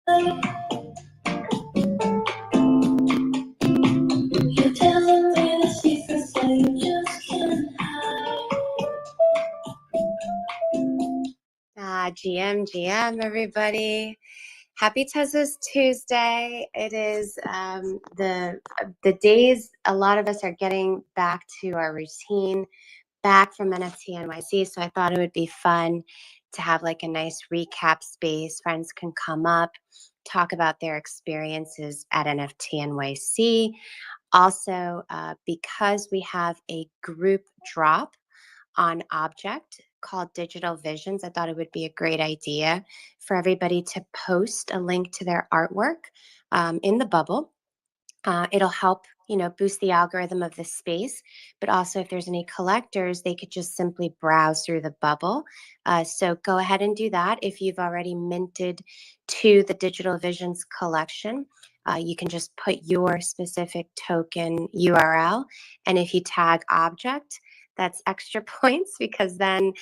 You're telling me the secrets that you just can't hide. GM, everybody. Happy Tesla's Tuesday. It is the days a lot of us are getting back to our routine, back from NFT NYC. So I thought it would be fun to have like a nice recap space. Friends can come up, talk about their experiences at NFT NYC. Also, because we have a group drop on object called Digital Visions, I thought it would be a great idea for everybody to post a link to their artwork in the bubble. It'll help, boost the algorithm of the space. But also, if there's any collectors, they could just simply browse through the bubble. So go ahead and do that. If you've already minted to the Digital Visions collection, you can just put your specific token URL. And if you tag object, that's extra points, because then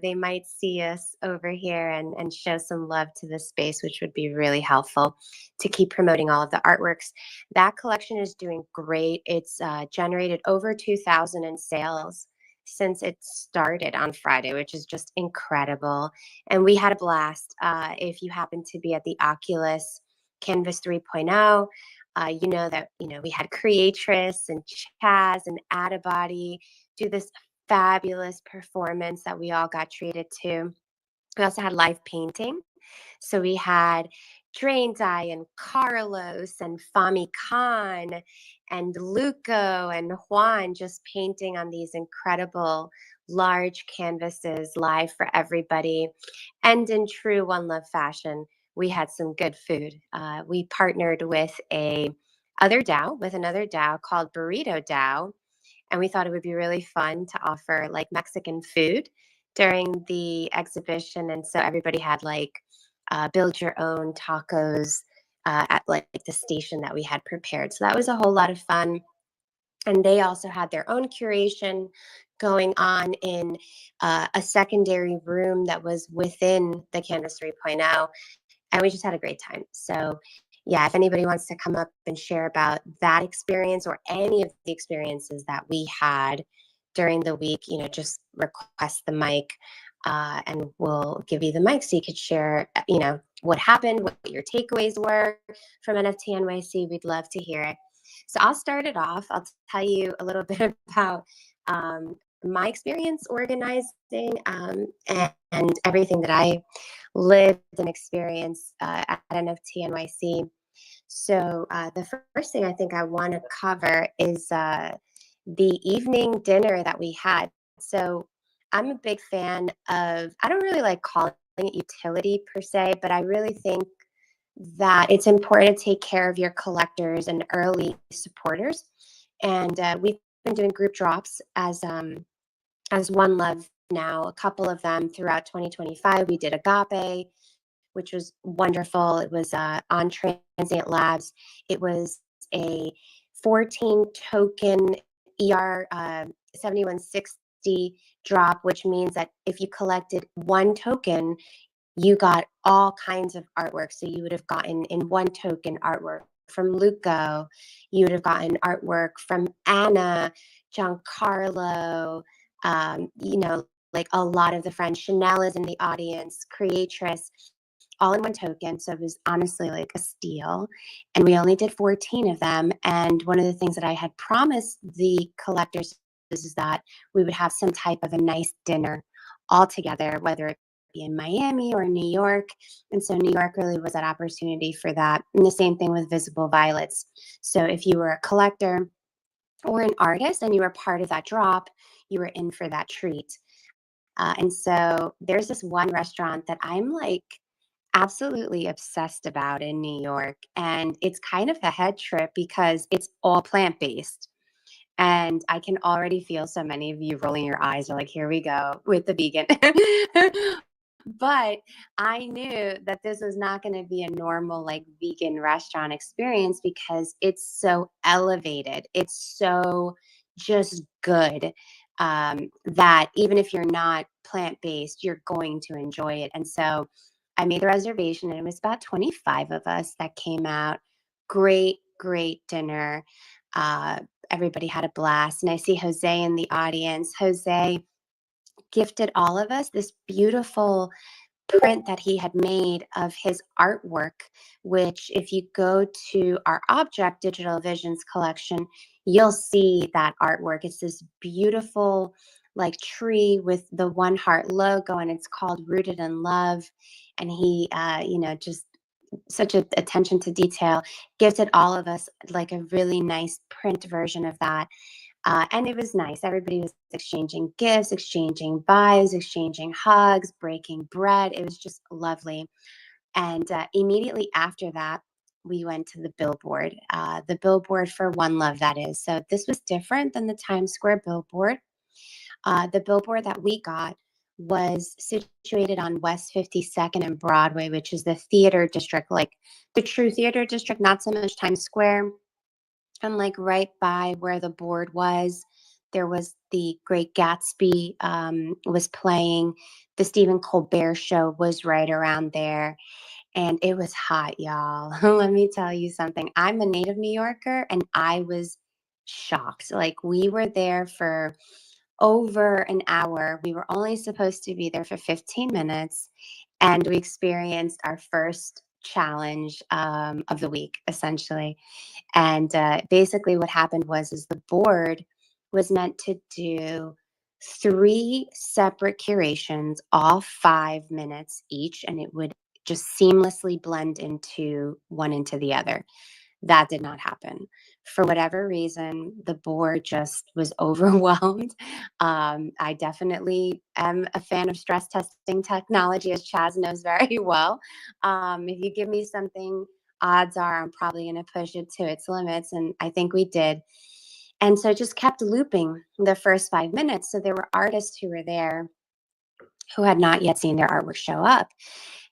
they might see us over here and show some love to the space, which would be really helpful to keep promoting all of the artworks. That collection is doing great. It's generated over 2,000 in sales since it started on Friday, which is just incredible. And we had a blast. If you happen to be at the Oculus Canvas 3.0, you know that we had Creatress and Chaz and Adabody do this fabulous performance that we all got treated to. We also had live painting. So we had Drain Dye and Carlos and Fami Khan and Luco and Juan just painting on these incredible large canvases live for everybody. And in true One Love fashion, we had some good food. We partnered with another DAO called Burrito DAO. And we thought it would be really fun to offer like Mexican food during the exhibition. And so everybody had like build your own tacos at like the station that we had prepared. So that was a whole lot of fun. And they also had their own curation going on in a secondary room that was within the Canvas 3.0. And we just had a great time. So yeah, if anybody wants to come up and share about that experience or any of the experiences that we had during the week, just request the mic and we'll give you the mic so you could share, what happened, what your takeaways were from NFT NYC. We'd love to hear it. So I'll start it off. I'll tell you a little bit about my experience organizing and everything that I lived and experienced at NFT NYC. So the first thing I think I want to cover is the evening dinner that we had. So I'm a big fan of, I don't really like calling it utility per se, but I really think that it's important to take care of your collectors and early supporters. And we've been doing group drops as One Love now, a couple of them throughout 2025. We did Agape, which was wonderful. It was on Transient Labs. It was a 14 token ER 7160 drop, which means that if you collected one token, you got all kinds of artwork. So you would have gotten in one token artwork from Luco. You would have gotten artwork from Anna, Giancarlo, like a lot of the friends. Chanel is in the audience, Creatress, all in one token. So it was honestly like a steal. And we only did 14 of them. And one of the things that I had promised the collectors is that we would have some type of a nice dinner all together, whether it be in Miami or New York. And so New York really was that opportunity for that. And the same thing with Visible Violets. So if you were a collector or an artist and you were part of that drop, you were in for that treat. And so there's this one restaurant that I'm like absolutely obsessed about in New York. And it's kind of a head trip because it's all plant-based. And I can already feel so many of you rolling your eyes. Are like, here we go with the vegan. But I knew that this was not going to be a normal like vegan restaurant experience because it's so elevated. It's so just good that even if you're not plant-based, you're going to enjoy it. And so I made the reservation, and it was about 25 of us that came out. Great, great dinner. Uh, Everybody had a blast. And I see Jose in the audience. Jose gifted all of us this beautiful print that he had made of his artwork, which if you go to our Object Digital Visions collection, you'll see that artwork. It's this beautiful like tree with the One Heart logo, and it's called Rooted in Love. And he, just such a attention to detail, gifted all of us like a really nice print version of that. And it was nice. Everybody was exchanging gifts, exchanging buys, exchanging hugs, breaking bread. It was just lovely. And immediately after that, we went to the billboard for One Love, that is. So this was different than the Times Square billboard. The billboard that we got was situated on West 52nd and Broadway, which is the theater district, like the true theater district, not so much Times Square. And like right by where the board was, there was the Great Gatsby was playing. The Stephen Colbert Show was right around there. And it was hot, y'all. Let me tell you something. I'm a native New Yorker, and I was shocked. Like, we were there for over an hour. We were only supposed to be there for 15 minutes, and we experienced our first challenge of the week, essentially. And basically what happened is the board was meant to do 3 separate curations, all 5 minutes each, and it would just seamlessly blend into one into the other. That did not happen. For whatever reason, the board just was overwhelmed. I definitely am a fan of stress testing technology, as Chaz knows very well. If you give me something, odds are I'm probably going to push it to its limits. And I think we did. And so it just kept looping the first 5 minutes. So there were artists who were there who had not yet seen their artwork show up.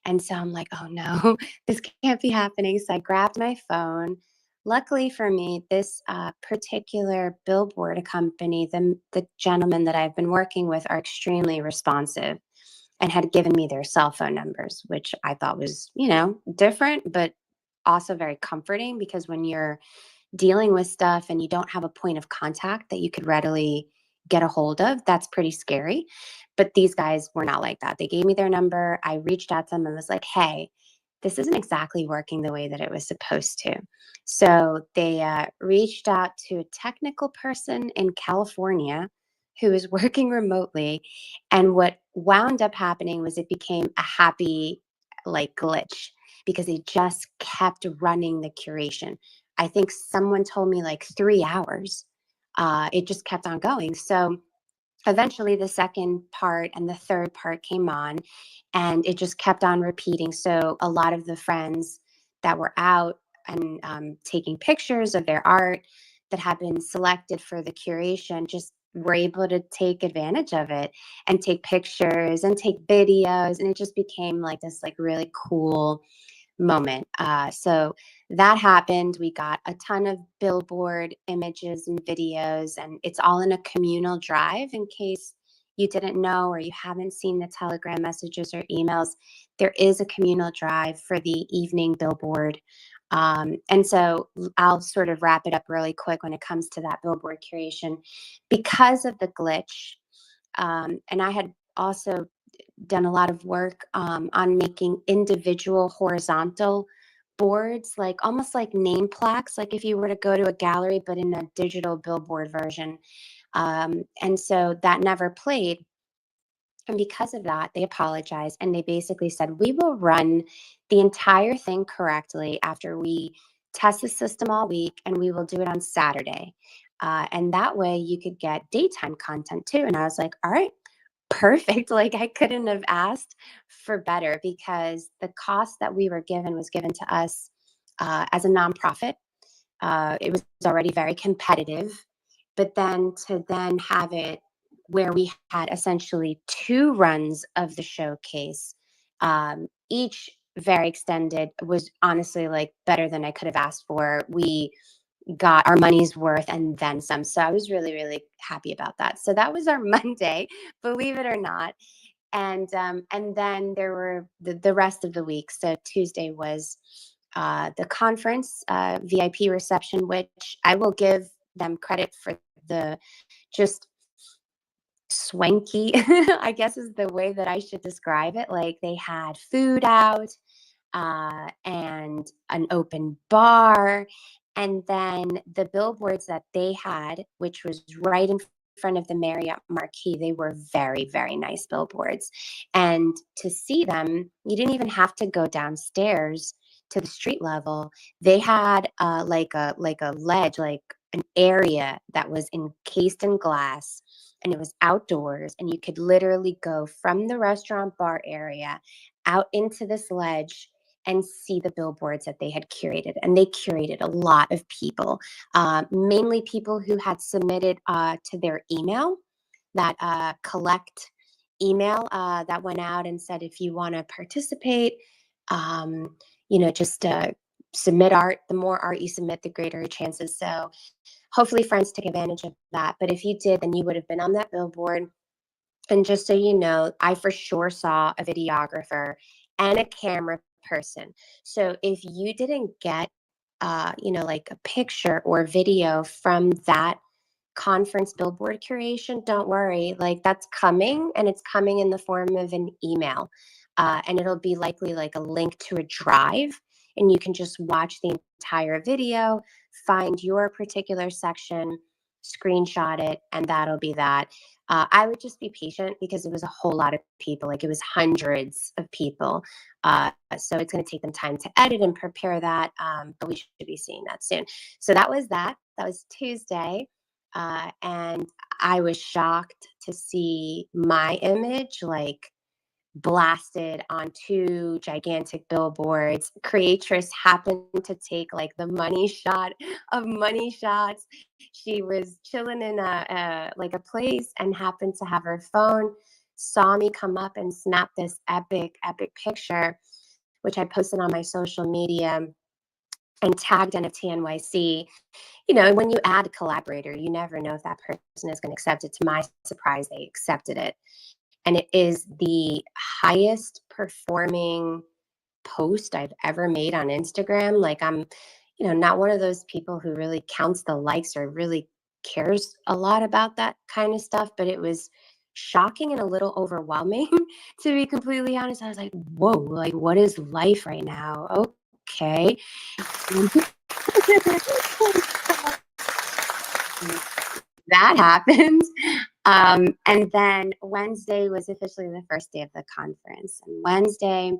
And so I'm like, oh no, this can't be happening. So I grabbed my phone. Luckily for me, this particular billboard company, the gentlemen that I've been working with are extremely responsive and had given me their cell phone numbers, which I thought was, different, but also very comforting, because when you're dealing with stuff and you don't have a point of contact that you could readily get a hold of, that's pretty scary. But these guys were not like that. They gave me their number. I reached out to them and was like, hey, this isn't exactly working the way that it was supposed to. So they reached out to a technical person in California who is working remotely. And what wound up happening was it became a happy like glitch, because they just kept running the curation. I think someone told me like 3 hours. It just kept on going. So eventually the second part and the third part came on, and it just kept on repeating. So a lot of the friends that were out and taking pictures of their art that had been selected for the curation just were able to take advantage of it and take pictures and take videos. And it just became like this like really cool moment. So that happened. We got a ton of billboard images and videos, and it's all in a communal drive. In case you didn't know or you haven't seen the Telegram messages or emails, there is a communal drive for the evening billboard. And so I'll sort of wrap it up really quick when it comes to that billboard curation. Because of the glitch, and I had also done a lot of work on making individual horizontal boards, like almost like name plaques, like if you were to go to a gallery, but in a digital billboard version. And so that never played. And because of that, they apologized and they basically said, we will run the entire thing correctly after we test the system all week, and we will do it on Saturday. And that way you could get daytime content too. And I was like, all right, perfect. Like, I couldn't have asked for better, because the cost that we were given was given to us as a nonprofit. It was already very competitive, but then to then have it where we had essentially 2 runs of the showcase, each very extended, was honestly like better than I could have asked for. We got our money's worth and then some. So I was really, really happy about that. So that was our Monday, believe it or not. And then there were the rest of the week. So Tuesday was the conference VIP reception, which I will give them credit for the just swanky, I guess is the way that I should describe it. Like they had food out and an open bar. And then the billboards that they had, which was right in front of the Marriott marquee, they were very, very nice billboards. And to see them, you didn't even have to go downstairs to the street level. They had like a ledge, like an area that was encased in glass, and it was outdoors, and you could literally go from the restaurant bar area out into this ledge and see the billboards that they had curated. And they curated a lot of people, mainly people who had submitted to their email, that collect email that went out and said, if you want to participate, just submit art. The more art you submit, the greater your chances. So hopefully friends took advantage of that. But if you did, then you would have been on that billboard. And just so you know, I for sure saw a videographer and a camera person. So if you didn't get, like a picture or video from that conference billboard curation, don't worry. Like that's coming, and it's coming in the form of an email. And it'll be likely like a link to a drive, and you can just watch the entire video, find your particular section, screenshot it, and that'll be that. I would just be patient because it was a whole lot of people. Like it was hundreds of people. So it's going to take them time to edit and prepare that. But we should be seeing that soon. So that was that. That was Tuesday. And I was shocked to see my image like blasted on two gigantic billboards. Creatress happened to take like the money shot of money shots. She was chilling in a place and happened to have her phone, saw me come up and snap this epic picture, which I posted on my social media and tagged NFT NYC. When you add a collaborator, you never know if that person is going to accept it. To my surprise, they accepted it. And it is the highest performing post I've ever made on Instagram. Like I'm, not one of those people who really counts the likes or really cares a lot about that kind of stuff, but it was shocking and a little overwhelming to be completely honest. I was like, whoa, like what is life right now? Okay. That happened. And then Wednesday was officially the first day of the conference. And Wednesday,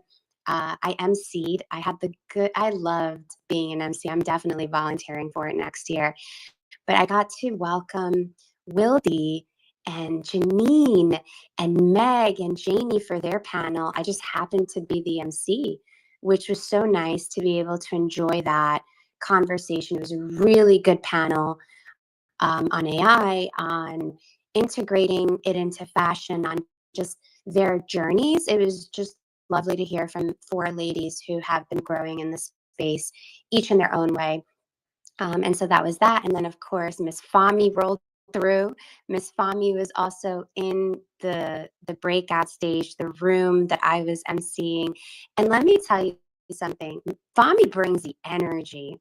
I emceed. I loved being an MC. I'm definitely volunteering for it next year. But I got to welcome Wildy and Janine and Meg and Jamie for their panel. I just happened to be the MC, which was so nice to be able to enjoy that conversation. It was a really good panel on AI, on integrating it into fashion, on just their journeys. It was just lovely to hear from four ladies who have been growing in this space, each in their own way. And so that was that. And then, of course, Miss Fami rolled through. Miss Fami was also in the breakout stage, the room that I was emceeing. And let me tell you something. Fami brings the energy.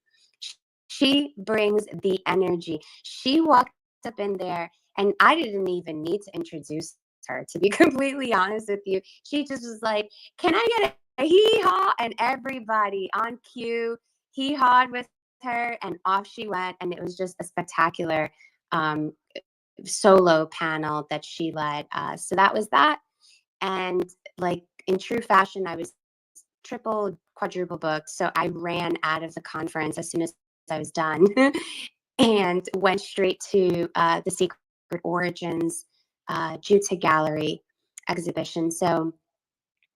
She brings the energy. She walked up in there, and I didn't even need to introduce her, to be completely honest with you. She just was like, "Can I get a hee-haw?" And everybody on cue hee-hawed with her, and off she went. And it was just a spectacular solo panel that she led. So that was that. And like in true fashion, I was triple, quadruple booked. So I ran out of the conference as soon as I was done and went straight to the Secret Origins Juta Gallery exhibition. So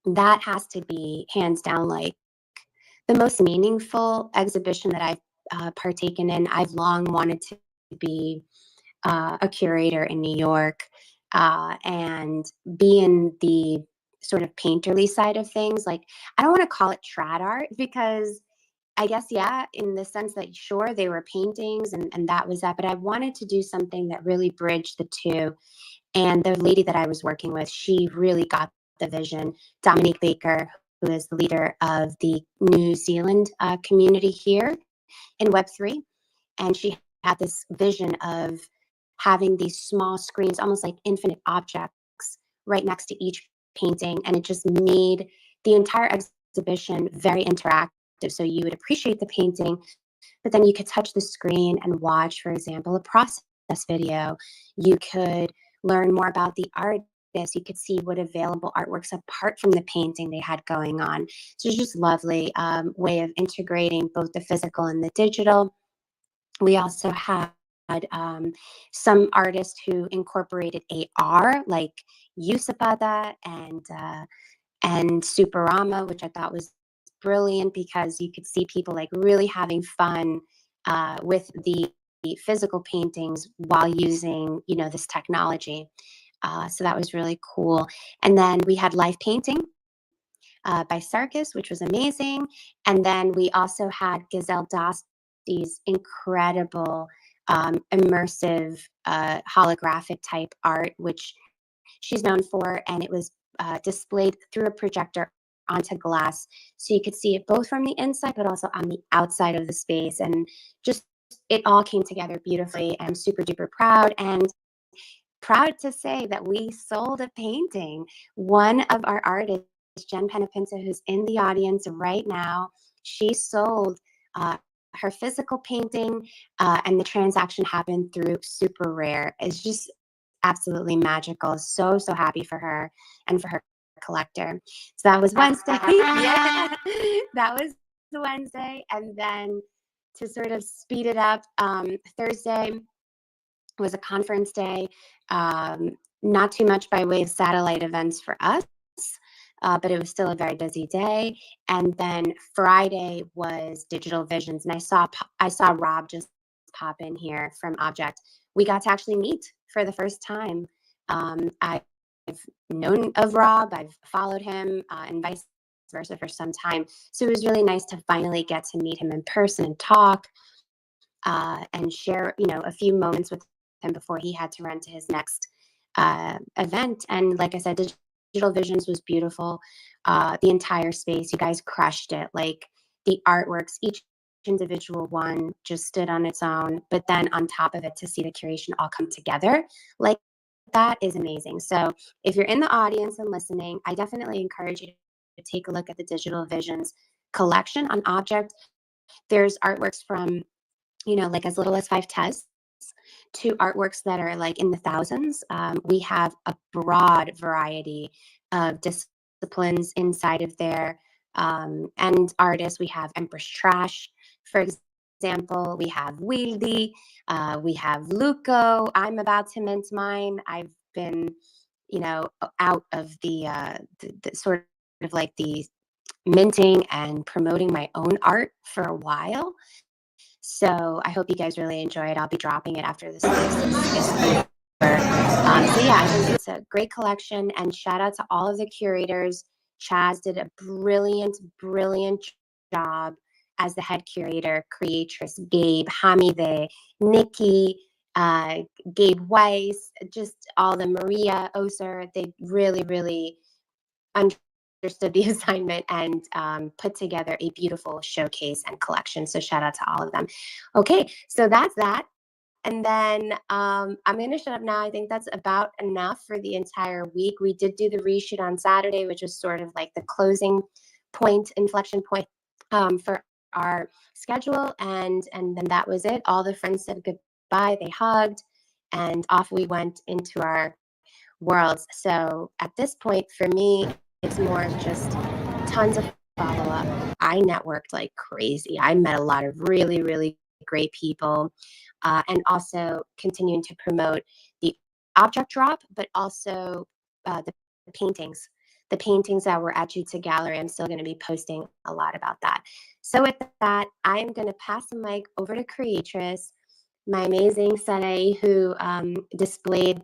that has to be hands down like the most meaningful exhibition that I've partaken in. I've long wanted to be a curator in New York and be in the sort of painterly side of things. Like, I don't want to call it trad art because I guess, yeah, in the sense that, sure, they were paintings and that was that. But I wanted to do something that really bridged the two. And the lady that I was working with, she really got the vision, Dominique Baker, who is the leader of the New Zealand community here in Web3. And she had this vision of having these small screens, almost like infinite objects, right next to each painting. And it just made the entire exhibition very interactive. So you would appreciate the painting, but then you could touch the screen and watch, for example, a process video. You could learn more about the artist. You could see what available artworks apart from the painting they had going on. So it's just lovely way of integrating both the physical and the digital. We also had some artists who incorporated AR, like Yusapada and Superama, which I thought was brilliant because you could see people like really having fun with the physical paintings while using, you know, this technology. So that was really cool. And then we had live painting by Sarkis, which was amazing. And then we also had Gazelle Dosty's incredible immersive holographic type art, which she's known for, and it was displayed through a projector onto glass, so you could see it both from the inside but also on the outside of the space, and just it all came together beautifully. I'm super duper proud, and proud to say that we sold a painting. One of our artists, Jen Penapinta, who's in the audience right now, she sold her physical painting, and the transaction happened through Super Rare. It's just absolutely magical. So happy for her and for her collector. So that was Wednesday. Yeah, that was Wednesday. And then to sort of speed it up, Thursday was a conference day. Not too much by way of satellite events for us, but it was still a very busy day. And then Friday was Digital Visions, and I saw Rob just pop in here from Object. We got to actually meet for the first time. I've known of Rob, I've followed him, and vice versa for some time. So it was really nice to finally get to meet him in person and talk and share, you know, a few moments with him before he had to run to his next event. And like I said, Digital Visions was beautiful. The entire space, you guys crushed it. Like the artworks, each individual one just stood on its own, but then on top of it, to see the curation all come together like that is amazing. So if you're in the audience and listening, I definitely encourage you to take a look at the Digital Visions collection on Object. There's artworks from, you know, like as little as 5 tests to artworks that are like in the thousands. We have a broad variety of disciplines inside of there, and artists. We have Empress Trash, for example. We have Wieldy. We have Luco. I'm about to mint mine. I've been, you know, out of the sort of like the minting and promoting my own art for a while. So I hope you guys really enjoy it. I'll be dropping it after this is over. So yeah, I think it's a great collection, and shout out to all of the curators. Chaz did a brilliant job as the head curator, creatress, Gabe, Hamide, Nikki, Gabe Weiss, just all the Maria Oser. They really understood the assignment and put together a beautiful showcase and collection. So shout out to all of them. Okay, so that's that. And then I'm going to shut up now. I think that's about enough for the entire week. We did do the reshoot on Saturday, which was sort of like the closing point, inflection point for our schedule. And then that was it. All the friends said goodbye. They hugged, and off we went into our worlds. So at this point, for me, it's more of just tons of follow-up. I networked like crazy. I met a lot of really great people, and also continuing to promote the object drop, but also the paintings. The paintings that were at Jutsu Gallery, I'm still going to be posting a lot about that. So with that, I'm going to pass the mic over to Creatress, my amazing Sane, who displayed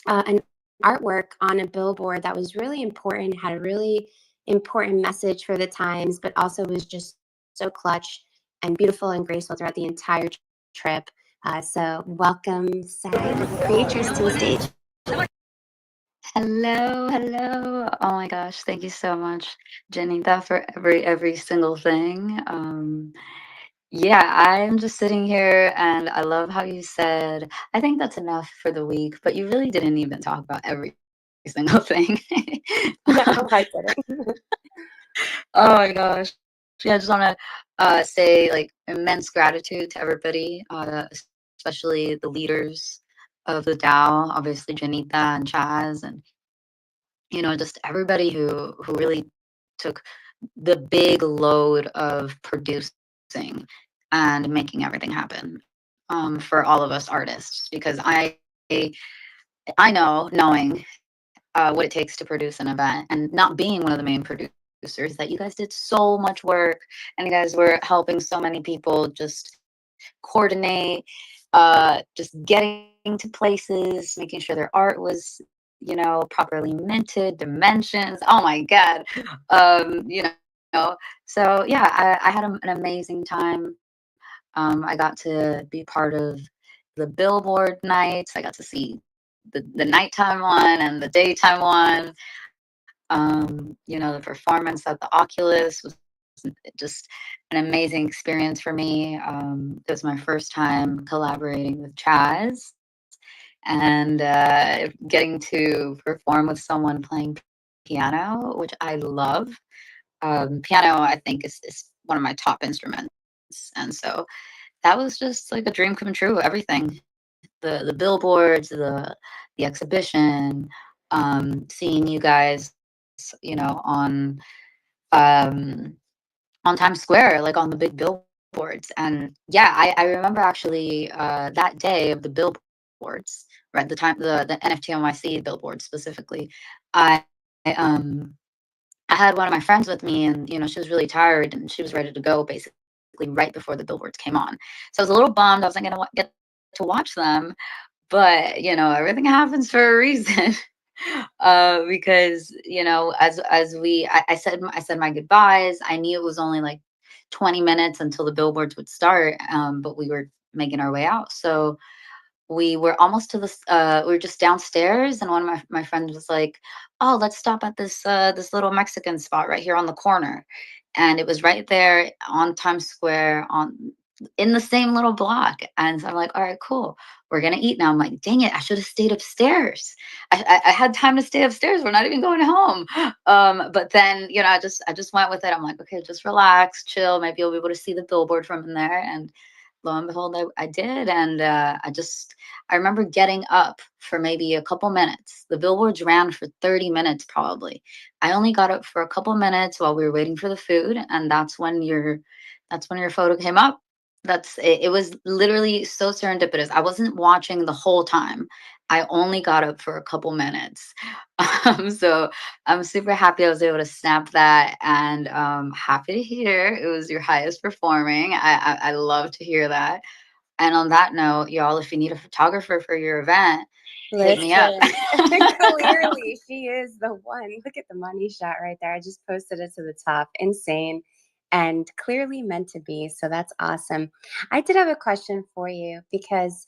an artwork on a billboard that was really important, had a really important message for the times, but also was just so clutch and beautiful and graceful throughout the entire trip. So welcome, Sane, Creatress, to the stage. Hello, hello. Oh my gosh, thank you so much, Janita, for every single thing. Yeah, I'm just sitting here and I love how you said, I think that's enough for the week, but you really didn't even talk about every single thing. No, I didn't. Oh my gosh. Yeah, I just want to say like immense gratitude to everybody, especially the leaders of the DAO, obviously Janita and Chaz, and just everybody who really took the big load of producing and making everything happen for all of us artists because I know knowing what it takes to produce an event and not being one of the main producers that you guys did so much work and you guys were helping so many people just coordinate, just getting to places, making sure their art was, properly minted, dimensions. Oh my God. So yeah, I had an amazing time. I got to be part of the billboard nights. I got to see the nighttime one and the daytime one. The performance at the Oculus was just an amazing experience for me. It was my first time collaborating with Chaz and getting to perform with someone playing piano, which I love. Piano, I think, is one of my top instruments. And so that was just like a dream come true. Everything, the billboards, the exhibition, seeing you guys, um, on Times Square, like on the big billboards. And yeah, I remember actually that day of the billboards, right? The NFT NYC billboard specifically. I I had one of my friends with me, and she was really tired and she was ready to go basically right before the billboards came on. So I was a little bummed. I wasn't gonna get to watch them, but everything happens for a reason. Because as I said my goodbyes. I knew it was only like 20 minutes until the billboards would start, but we were making our way out. So we were almost to this we were just downstairs, and one of my friends was like, oh, let's stop at this little Mexican spot right here on the corner. And it was right there on Times Square, on in the same little block. And so I'm like, all right, cool, we're gonna eat now. I'm like, dang it, I should have stayed upstairs. I had time to stay upstairs, we're not even going home. But then I just went with it. I'm like, okay, just relax, chill, maybe you'll be able to see the billboard from in there. And lo and behold, I did. And I remember getting up for maybe a couple minutes. The billboards ran for 30 minutes probably. I only got up for a couple minutes while we were waiting for the food, and that's when your photo came up. It was literally so serendipitous. I wasn't watching the whole time. I only got up for a couple minutes. So I'm super happy I was able to snap that, and happy to hear it was your highest performing. I love to hear that. And on that note, y'all, if you need a photographer for your event, hit me up. Listen, clearly she is the one. Look at the money shot right there. I just posted it to the top. Insane and clearly meant to be. So that's awesome. I did have a question for you because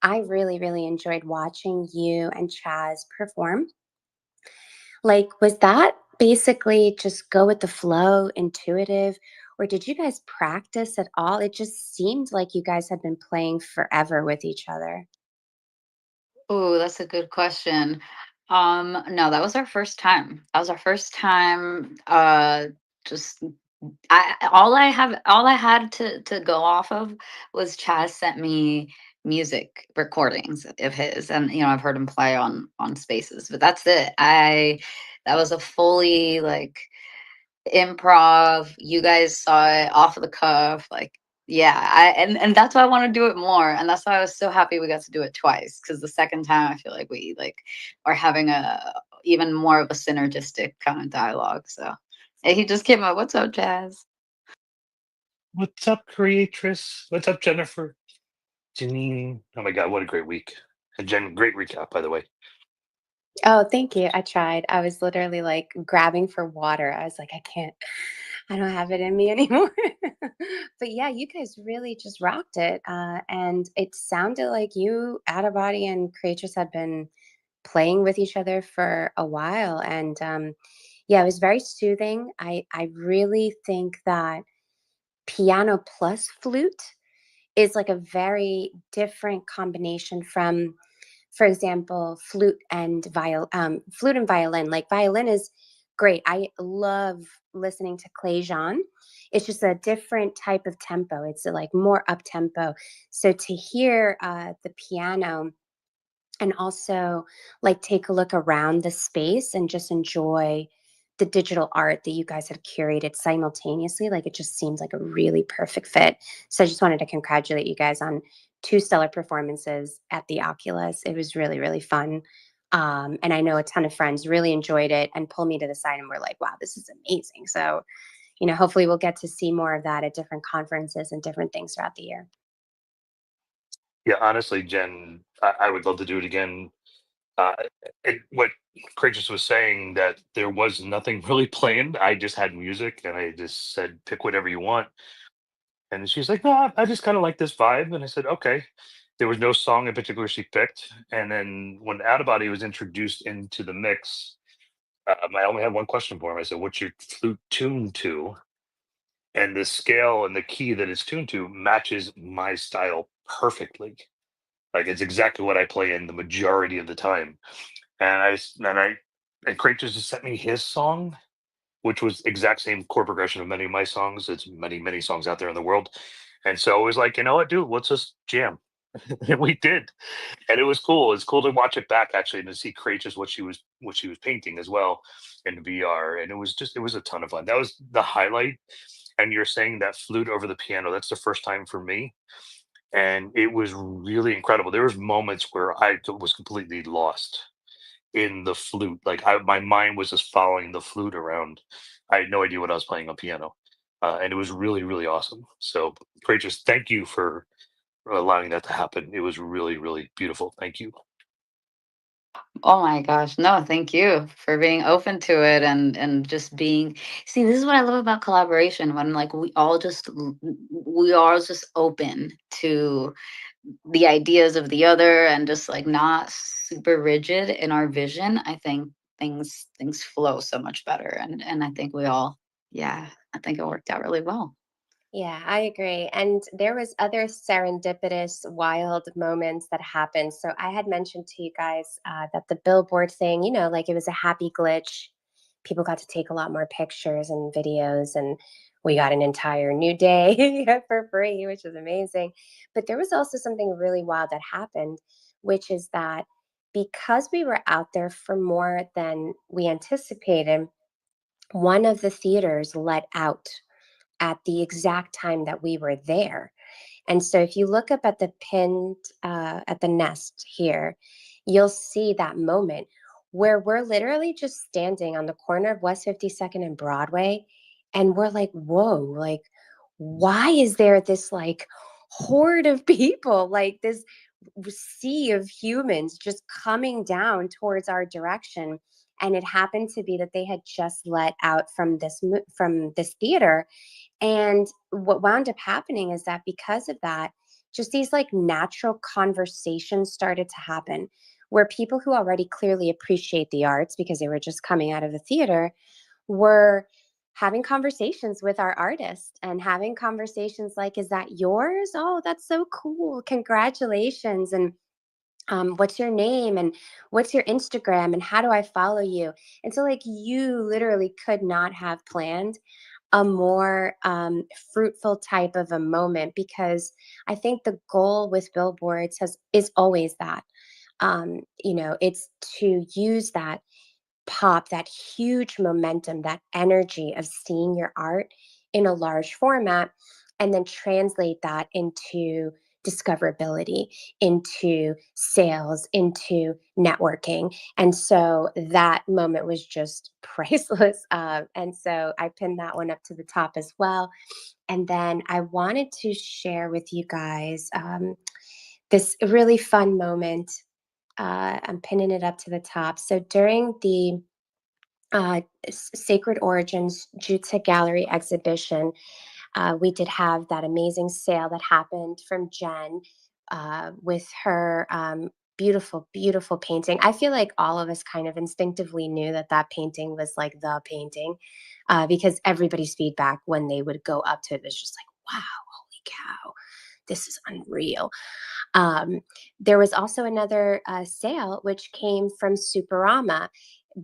I really, really enjoyed watching you and Chaz perform. Like, was that basically just go with the flow, intuitive, or did you guys practice at all? It just seemed like you guys had been playing forever with each other. Oh, that's a good question. No, that was our first time. That was our first time. Just all I had to go off of was Chaz sent me music recordings of his, and I've heard him play on spaces, but that's it. That was a fully like improv. You guys saw it off of the cuff, like yeah. And that's why I want to do it more, and that's why I was so happy we got to do it twice, because the second time I feel like we like are having a even more of a synergistic kind of dialogue. So hey, he just came up. What's up, Jazz? What's up, Creatress? What's up, Jennifer? Janine. Oh my God, what a great week. And Jen, great recap, by the way. Oh, thank you. I tried. I was literally like grabbing for water. I was like, I can't, I don't have it in me anymore. But yeah, you guys really just rocked it. And it sounded like you, Out of Body, and Creatures had been playing with each other for a while. And yeah, it was very soothing. I really think that piano plus flute is like a very different combination from, for example, flute and violin. Like violin is great. I love listening to Clay Jean. It's just a different type of tempo. It's like more up tempo. So to hear the piano and also like take a look around the space and just enjoy the digital art that you guys have curated simultaneously, like it just seems like a really perfect fit. So I just wanted to congratulate you guys on two stellar performances at the Oculus. It was really, really fun. And I know a ton of friends really enjoyed it and pulled me to the side and were like, wow, this is amazing. So, you know, hopefully we'll get to see more of that at different conferences and different things throughout the year. Yeah, honestly, Jen, I would love to do it again. Uh, what Courageous was saying, that there was nothing really planned. I just had music, and I just said, pick whatever you want. And she's like, no, I just kind of like this vibe. And I said, okay. There was no song in particular she picked. And then when Out of Body was introduced into the mix, I only had one question for him. I said, what's your flute tuned to? And the scale and the key that it's tuned to matches my style perfectly. Like it's exactly what I play in the majority of the time. And Kratos just sent me his song, which was exact same chord progression of many of my songs. It's many songs out there in the world. And so it was like, you know what, dude, let's just jam. And we did. And it was cool. It's cool to watch it back actually and to see Kratos what she was painting as well in VR. And it was a ton of fun. That was the highlight. And you're saying that flute over the piano, that's the first time for me. And it was really incredible. There was moments where I was completely lost in the flute. Like my mind was just following the flute around. I had no idea what I was playing on piano, and it was really awesome. So, Courageous, thank you for allowing that to happen. It was really beautiful. Thank you. Oh my gosh. No, thank you for being open to it and just being, see, this is what I love about collaboration, when like we all just open to the ideas of the other and just like not super rigid in our vision. I think things flow so much better, and I think we all, yeah, I think it worked out really well. Yeah, I agree. And there was other serendipitous, wild moments that happened. So I had mentioned to you guys that the billboard thing, you know, like it was a happy glitch. People got to take a lot more pictures and videos, and we got an entire new day for free, which was amazing. But there was also something really wild that happened, which is that because we were out there for more than we anticipated, one of the theaters let out at the exact time that we were there. And so if you look up at the pinned, at the nest here, you'll see that moment where we're literally just standing on the corner of West 52nd and Broadway. And we're like, whoa, like, why is there this like horde of people, like this sea of humans just coming down towards our direction? And it happened to be that they had just let out from from this theater, and what wound up happening is that because of that, just these like natural conversations started to happen where people who already clearly appreciate the arts because they were just coming out of the theater were having conversations with our artist and having conversations like, is that yours? Oh, that's so cool. Congratulations. And what's your name and what's your Instagram and how do I follow you? And so, like, you literally could not have planned a more fruitful type of a moment, because I think the goal with billboards is always that, you know, it's to use that pop, that huge momentum, that energy of seeing your art in a large format, and then translate that into discoverability, into sales, into networking. And so that moment was just priceless. And so I pinned that one up to the top as well. And then I wanted to share with you guys this really fun moment. I'm pinning it up to the top. So during the Sacred Origins Jutsu Gallery exhibition, we did have that amazing sale that happened from Jen with her beautiful, beautiful painting. I feel like all of us kind of instinctively knew that that painting was like the painting, because everybody's feedback when they would go up to it was just like, wow, holy cow, this is unreal. There was also another sale which came from Superama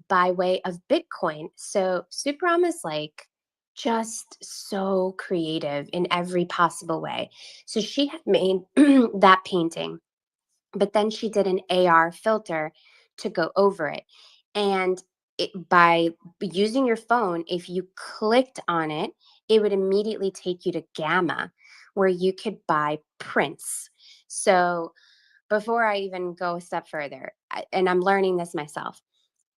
by way of Bitcoin. So Superama is like just so creative in every possible way. So she had made that painting, but then she did an AR filter to go over it. And by using your phone, if you clicked on it, it would immediately take you to Gamma, where you could buy prints. So before I even go a step further, and I'm learning this myself,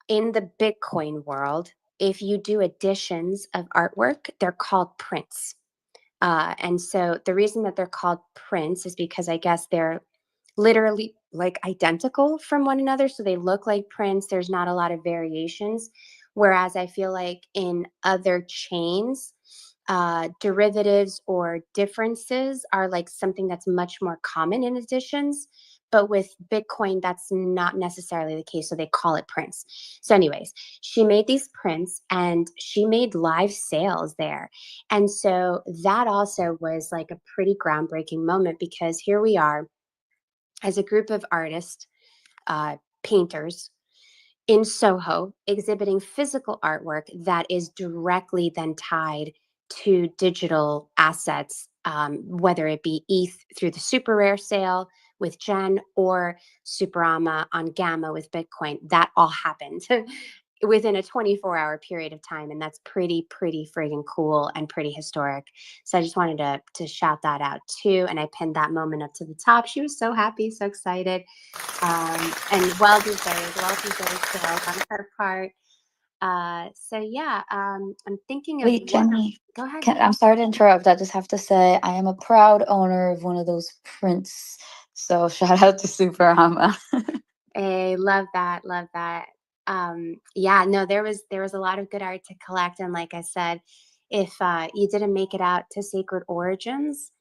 in the Bitcoin world, if you do editions of artwork, they're called prints. And so the reason that they're called prints is because I guess they're literally like identical from one another. So they look like prints. There's not a lot of variations. Whereas I feel like in other chains, derivatives or differences are like something that's much more common in editions. But with Bitcoin, that's not necessarily the case. So they call it prints. So, anyways, she made these prints and she made live sales there. And so that also was like a pretty groundbreaking moment, because here we are as a group of artists, painters in Soho, exhibiting physical artwork that is directly then tied to digital assets, whether it be ETH through the super rare sale with Jen or Superama on Gamma with Bitcoin. That all happened within a 24-hour period of time. And that's pretty friggin' cool and pretty historic. So I just wanted to shout that out too. And I pinned that moment up to the top. She was so happy, so excited. And well-deserved sales on her part. So yeah, I'm thinking of Wait, Jenny, go ahead. I'm sorry to interrupt. I just have to say I am a proud owner of one of those prints. So shout out to Superama. Hey, love that, love that. Yeah, no, there was a lot of good art to collect, and like I said, if you didn't make it out to Sacred Origins,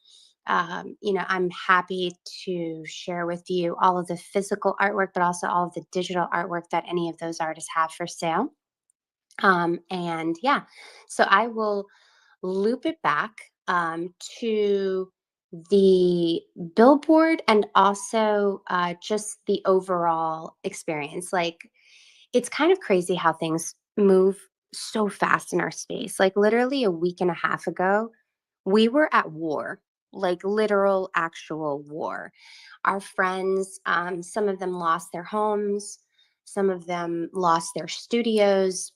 I'm happy to share with you all of the physical artwork, but also all of the digital artwork that any of those artists have for sale. And yeah, so I will loop it back to the billboard and also just the overall experience. Like, it's kind of crazy how things move so fast in our space. Like, literally a week and a half ago, we were at war, like literal, actual war. Our friends, some of them lost their homes, some of them lost their studios,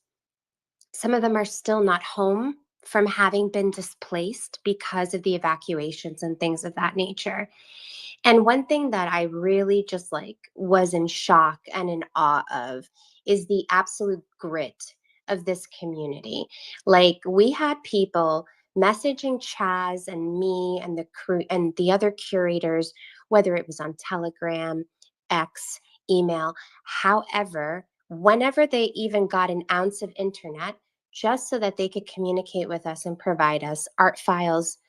some of them are still not home from having been displaced because of the evacuations and things of that nature. And one thing that I really just like was in shock and in awe of is the absolute grit of this community. Like, we had people messaging Chaz and me and the crew and the other curators, whether it was on Telegram, X, email, however, whenever they even got an ounce of internet, just so that they could communicate with us and provide us art files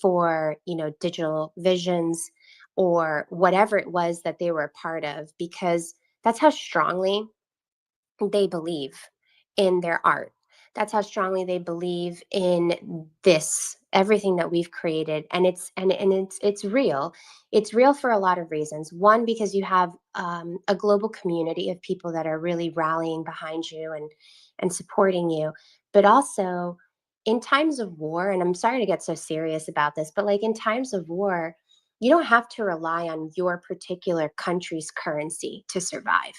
for, digital visions or whatever it was that they were a part of, because that's how strongly they believe in their art. That's how strongly they believe in this, everything that we've created. And it's real. It's real for a lot of reasons. One, because you have a global community of people that are really rallying behind you and supporting you. But also in times of war, and I'm sorry to get so serious about this, but like in times of war, you don't have to rely on your particular country's currency to survive,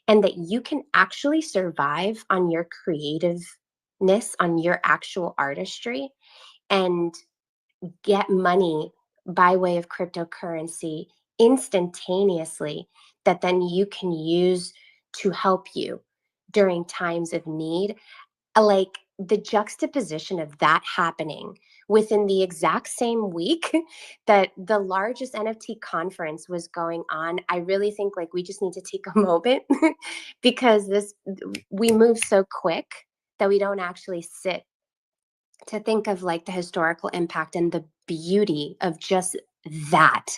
and that you can actually survive on your creativeness, on your actual artistry, and get money by way of cryptocurrency instantaneously, that then you can use to help you during times of need. Like, the juxtaposition of that happening within the exact same week that the largest NFT conference was going on, I really think like we just need to take a moment because we move so quick that we don't actually sit to think of like the historical impact and the beauty of just that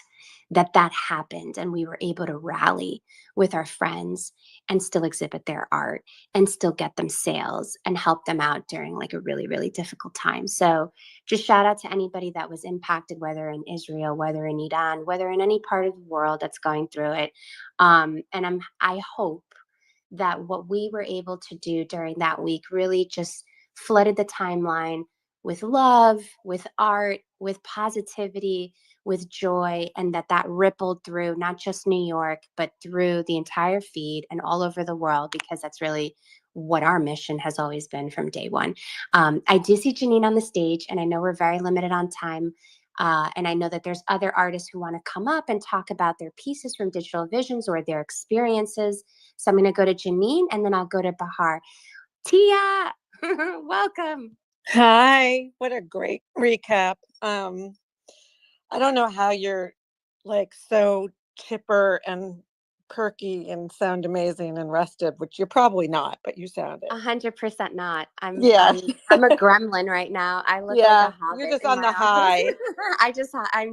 that happened and we were able to rally with our friends and still exhibit their art and still get them sales and help them out during like a really, really difficult time. So just shout out to anybody that was impacted, whether in Israel, whether in Iran, whether in any part of the world that's going through it. And I hope that what we were able to do during that week really just flooded the timeline with love, with art, with positivity, with joy, and that rippled through not just New York, but through the entire feed and all over the world, because that's really what our mission has always been from day one. I do see Janine on the stage, and I know we're very limited on time. And I know that there's other artists who want to come up and talk about their pieces from Digital Visions or their experiences. So I'm going to go to Janine, and then I'll go to Bahar. Tia, welcome. Hi, what a great recap. I don't know how you're like so chipper and perky and sound amazing and rested, which you're probably not, but you sounded. 100% not. I'm a gremlin right now. I look like a hobbit. You're just on the high. I'm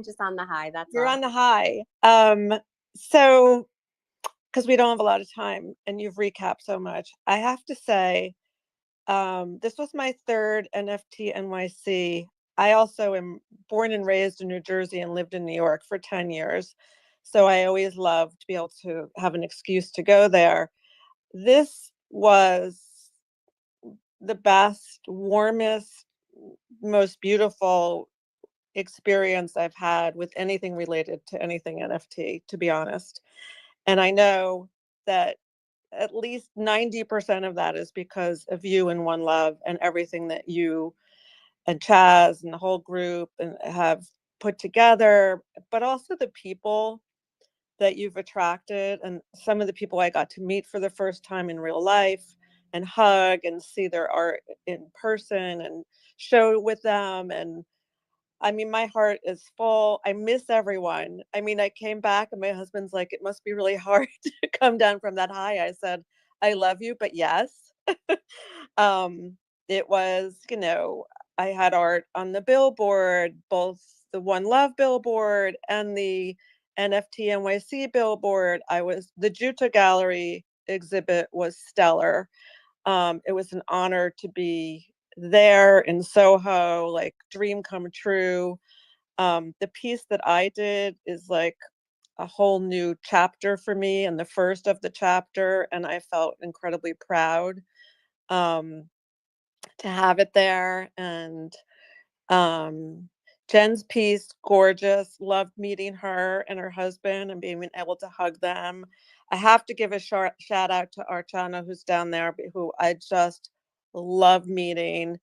just on the high. That's You're all. on the high. So because we don't have a lot of time and you've recapped so much, I have to say, this was my third NFT NYC. I also am born and raised in New Jersey and lived in New York for 10 years. So I always loved to be able to have an excuse to go there. This was the best, warmest, most beautiful experience I've had with anything related to anything NFT, to be honest. And I know that at least 90% of that is because of you and One Love and everything that you and Chaz and the whole group and have put together, but also the people that you've attracted and some of the people I got to meet for the first time in real life and hug and see their art in person and show with them. And I mean, my heart is full. I miss everyone. I mean, I came back and my husband's like, it must be really hard to come down from that high. I said, I love you, but yes. It was, I had art on the billboard, both the One Love billboard and the NFT NYC billboard. The Juta Gallery exhibit was stellar. It was an honor to be there in Soho, like dream come true. The piece that I did is like a whole new chapter for me and the first of the chapter. And I felt incredibly proud to have it there. And Jen's piece, gorgeous. Loved meeting her and her husband and being able to hug them. I have to give a shout out to Archana, who's down there, who I just love meeting.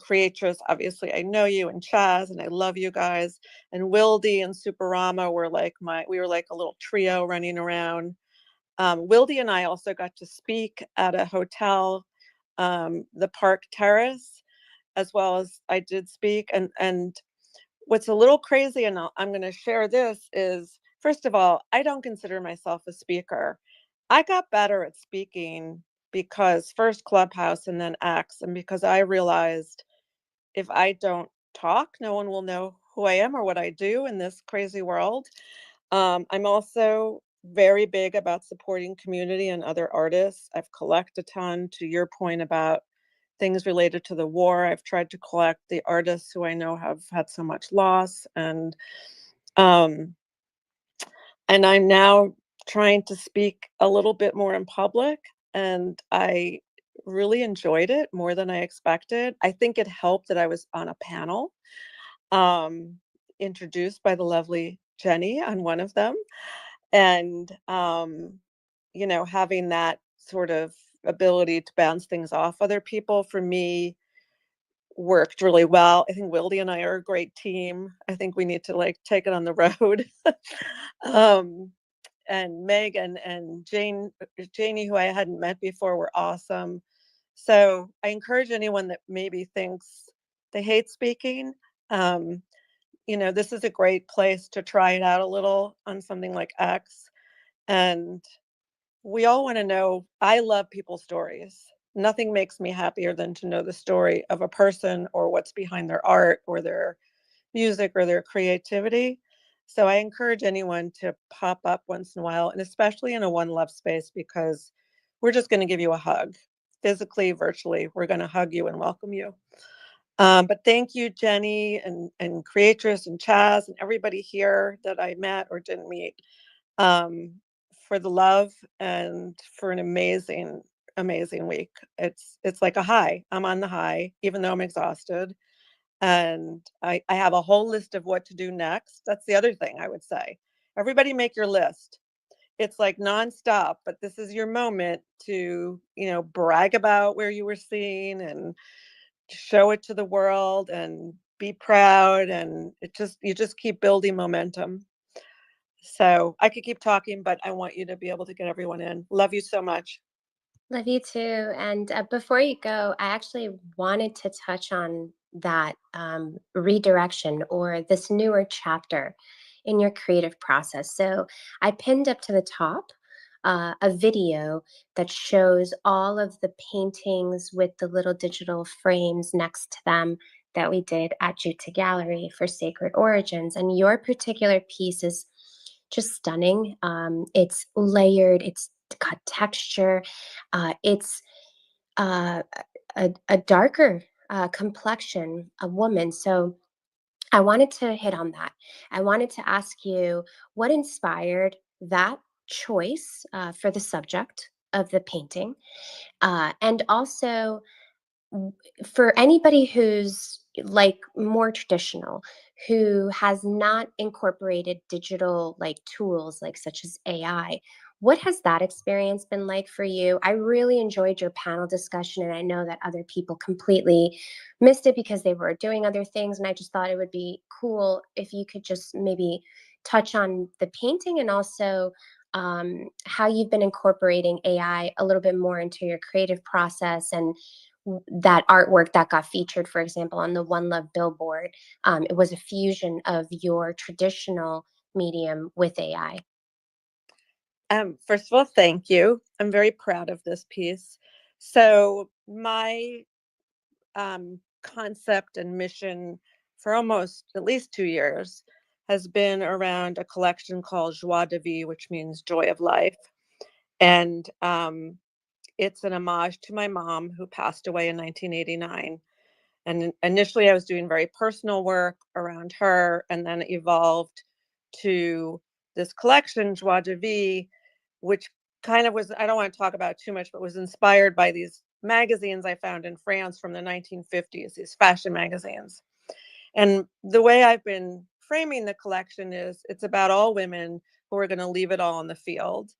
Creatress, obviously, I know you and Chaz, and I love you guys. And Wildy and Superama were like we were like a little trio running around. Wildy and I also got to speak at a hotel, the Park Terrace, as well as I did speak. And what's a little crazy, and I'm going to share this, is first of all, I don't consider myself a speaker. I got better at speaking because first Clubhouse and then X, and because I realized if I don't talk, no one will know who I am or what I do in this crazy world. I'm also very big about supporting community and other artists. I've collected a ton, to your point about things related to the war. I've tried to collect the artists who I know have had so much loss, and I'm now trying to speak a little bit more in public, and I really enjoyed it more than I expected. I think it helped that I was on a panel introduced by the lovely Jenny on one of them, and having that sort of ability to bounce things off other people, for me, worked really well. I think Wildy and I are a great team. I think we need to like take it on the road. And Megan and Janie, who I hadn't met before, were awesome. So I encourage anyone that maybe thinks they hate speaking. This is a great place to try it out a little on something like X. And we all want to know, I love people's stories. Nothing makes me happier than to know the story of a person or what's behind their art or their music or their creativity. So I encourage anyone to pop up once in a while, and especially in a One Love space, because we're just going to give you a hug, physically, virtually. We're going to hug you and welcome you. But thank you, Jenny and Creatress and Chaz and everybody here that I met or didn't meet, for the love and for an amazing, amazing week. It's like a high. I'm on the high, even though I'm exhausted. And I have a whole list of what to do next. That's the other thing I would say. Everybody make your list. It's like nonstop, but this is your moment to, brag about where you were seen and show it to the world and be proud. And you just keep building momentum. So I could keep talking, but I want you to be able to get everyone in. Love you so much. Love you too. And before you go, I actually wanted to touch on that redirection or this newer chapter in your creative process. So I pinned up to the top a video that shows all of the paintings with the little digital frames next to them that we did at Jutta Gallery for Sacred Origins. And your particular piece is just stunning. It's layered, it's got texture, it's a darker complexion, a woman. So I wanted to hit on that. I wanted to ask you what inspired that choice for the subject of the painting, and also for anybody who's like more traditional, who has not incorporated digital like tools like such as AI, what has that experience been like for you? I really enjoyed your panel discussion, and I know that other people completely missed it because they were doing other things, and I just thought it would be cool if you could just maybe touch on the painting and also how you've been incorporating AI a little bit more into your creative process, and that artwork that got featured, for example, on the One Love billboard. It was a fusion of your traditional medium with AI. First of all, thank you. I'm very proud of this piece. So my concept and mission for almost at least 2 years has been around a collection called Joie de Vie, which means joy of life. And it's an homage to my mom, who passed away in 1989. And initially I was doing very personal work around her, and then it evolved to this collection, Joie de Vie, which kind of was, I don't want to talk about it too much, but was inspired by these magazines I found in France from the 1950s, these fashion magazines. And the way I've been framing the collection is it's about all women who are going to leave it all in the field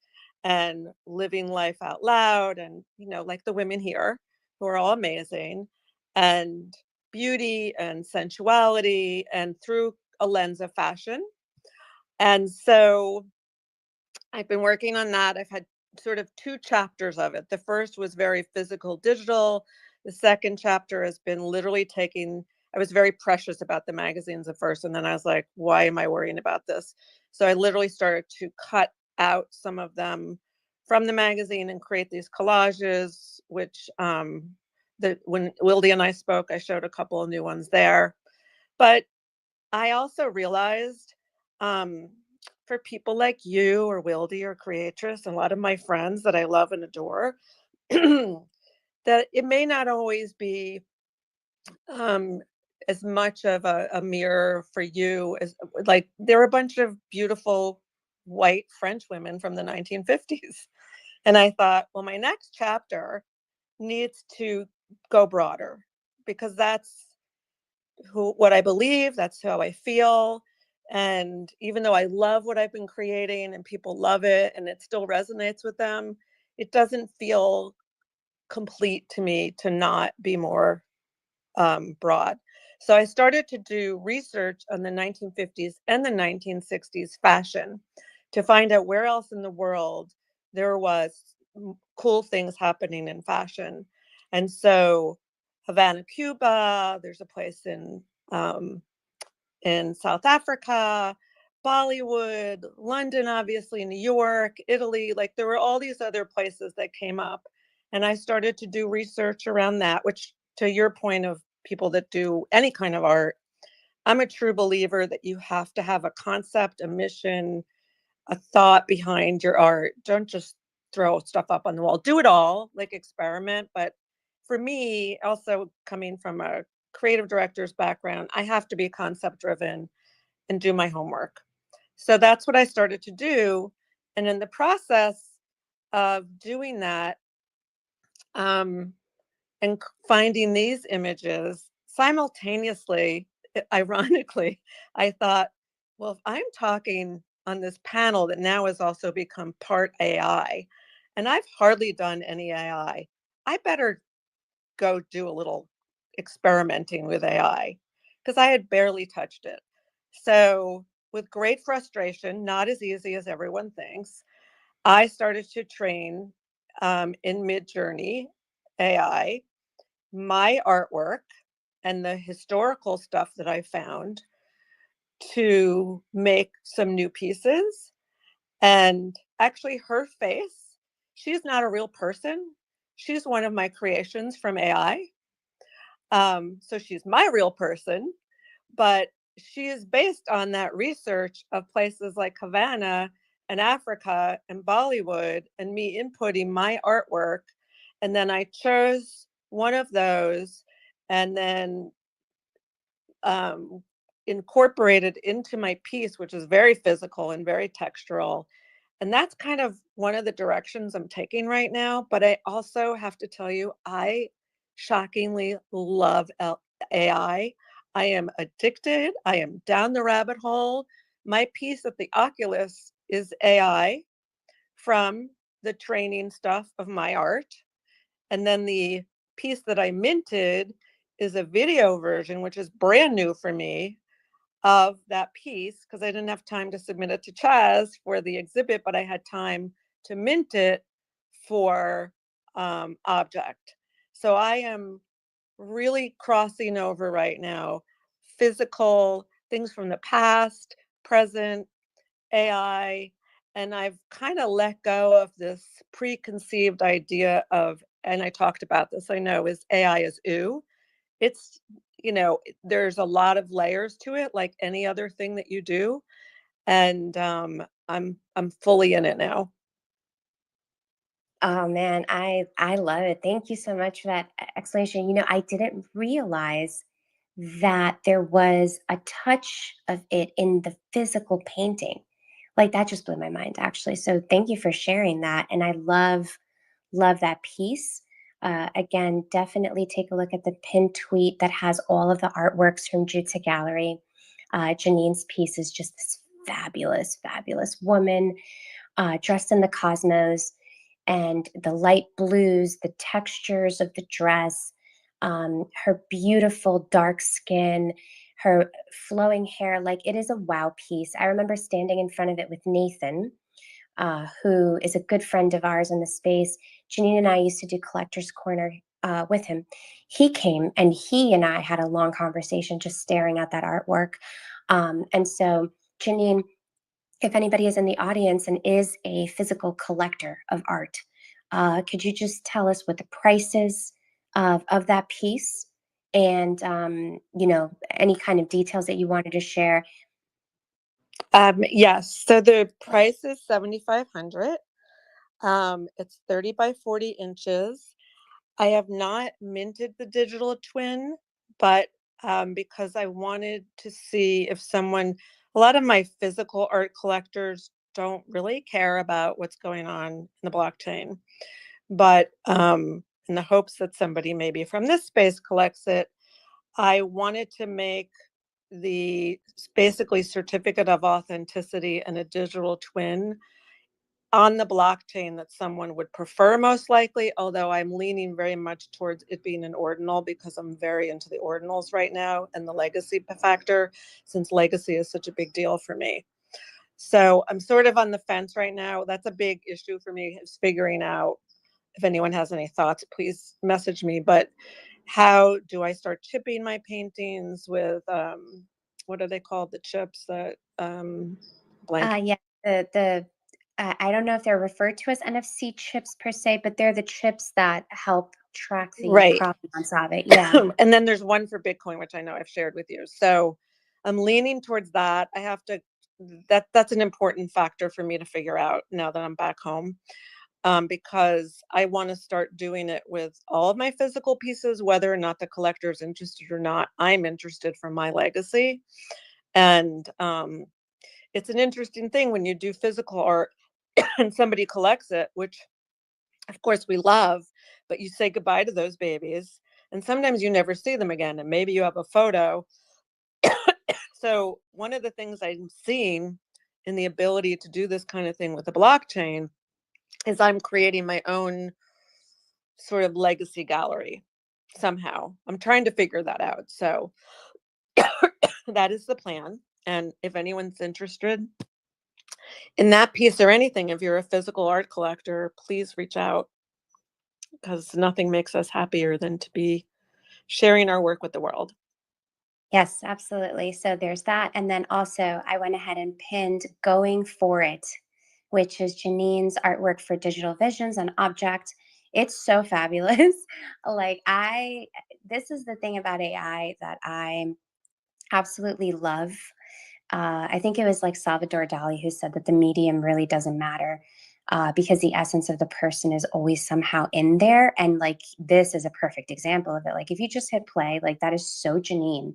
and living life out loud. And, like the women here who are all amazing, and beauty and sensuality, and through a lens of fashion. And so I've been working on that. I've had sort of 2 chapters of it. The first was very physical, digital. The second chapter has been literally I was very precious about the magazines at first. And then I was like, why am I worrying about this? So I literally started to cut out some of them from the magazine and create these collages, which when Wildy and I spoke, I showed a couple of new ones there. But I also realized, for people like you or Wildy or Creatress, and a lot of my friends that I love and adore, that it may not always be as much of a mirror for you as, like, there are a bunch of beautiful white French women from the 1950s. And I thought, well, my next chapter needs to go broader, because that's what I believe, that's how I feel. And even though I love what I've been creating and people love it and it still resonates with them, it doesn't feel complete to me to not be more broad. So I started to do research on the 1950s and the 1960s fashion to find out where else in the world there was cool things happening in fashion. And so Havana, Cuba, there's a place in South Africa, Bollywood, London, obviously, New York, Italy. Like, there were all these other places that came up. And I started to do research around that, which, to your point of people that do any kind of art, I'm a true believer that you have to have a concept, a mission, a thought behind your art. Don't just throw stuff up on the wall. Do it all, like experiment. But for me, also coming from a creative director's background, I have to be concept driven and do my homework. So that's what I started to do. And in the process of doing that, and finding these images simultaneously, ironically, I thought, well, if I'm talking on this panel that now has also become part AI, and I've hardly done any AI, I better go do a little experimenting with AI because I had barely touched it. So, with great frustration, not as easy as everyone thinks, I started to train in Midjourney AI my artwork and the historical stuff that I found to make some new pieces. And actually, her face, she's not a real person. She's one of my creations from AI. So she's my real person, but she is based on that research of places like Havana and Africa and Bollywood and me inputting my artwork. And then I chose one of those and then incorporated into my piece, which is very physical and very textural. And that's kind of one of the directions I'm taking right now. But I also have to tell you, I shockingly love AI. I am addicted. I am down the rabbit hole. My piece at the Oculus is AI from the training stuff of my art. And then the piece that I minted is a video version, which is brand new for me, of that piece because I didn't have time to submit it to Chaz for the exhibit, but I had time to mint it for object. So I am really crossing over right now physical things from the past, present, AI, and I've kind of let go of this preconceived idea of, and I talked about this, I know, is AI is ooh. It's, there's a lot of layers to it, like any other thing that you do. And I'm fully in it now. Oh man, I love it. Thank you so much for that explanation. I didn't realize that there was a touch of it in the physical painting. Like that just blew my mind actually. So thank you for sharing that. And I love that piece. Again, definitely take a look at the pinned tweet that has all of the artworks from Jutsa Gallery. Janine's piece is just this fabulous, fabulous woman dressed in the cosmos and the light blues, the textures of the dress, her beautiful dark skin, her flowing hair. Like it is a wow piece. I remember standing in front of it with Nathan, who is a good friend of ours in the space. Janine and I used to do Collector's Corner with him. He came and he and I had a long conversation just staring at that artwork. And so, Janine, if anybody is in the audience and is a physical collector of art, could you just tell us what the price is of that piece and, any kind of details that you wanted to share? Yes. So the price is $7,500. It's 30 by 40 inches. I have not minted the digital twin, but because I wanted to see if a lot of my physical art collectors don't really care about what's going on in the blockchain. But in the hopes that somebody maybe from this space collects it, I wanted to make the basically certificate of authenticity and a digital twin on the blockchain that someone would prefer most likely, although I'm leaning very much towards it being an ordinal because I'm very into the ordinals right now and the legacy factor, since legacy is such a big deal for me. So I'm sort of on the fence right now. That's a big issue for me, is figuring out. If anyone has any thoughts, please message me. But how do I start chipping my paintings with what are they called? The chips that blank. Yeah, I don't know if they're referred to as NFC chips per se, but they're the chips that help track the Right. provenance of it. Yeah. And then there's one for Bitcoin, which I know I've shared with you. So I'm leaning towards that. I have to, that's an important factor for me to figure out now that I'm back home. Because I want to start doing it with all of my physical pieces, whether or not the collector is interested or not. I'm interested for my legacy. And it's an interesting thing when you do physical art and somebody collects it, which of course we love, but you say goodbye to those babies. And sometimes you never see them again. And maybe you have a photo. So one of the things I'm seeing in the ability to do this kind of thing with the blockchain is I'm creating my own sort of legacy gallery somehow. I'm trying to figure that out. So that is the plan. And if anyone's interested in that piece or anything, if you're a physical art collector, please reach out, because nothing makes us happier than to be sharing our work with the world. Yes, absolutely. So there's that. And then also I went ahead and pinned Going For It, which is Janine's artwork for Digital Visions and Object. It's so fabulous. This is the thing about AI that I absolutely love. I think it was like Salvador Dali who said that the medium really doesn't matter, because the essence of the person is always somehow in there. And like, this is a perfect example of it. Like if you just hit play, like that is so Janine.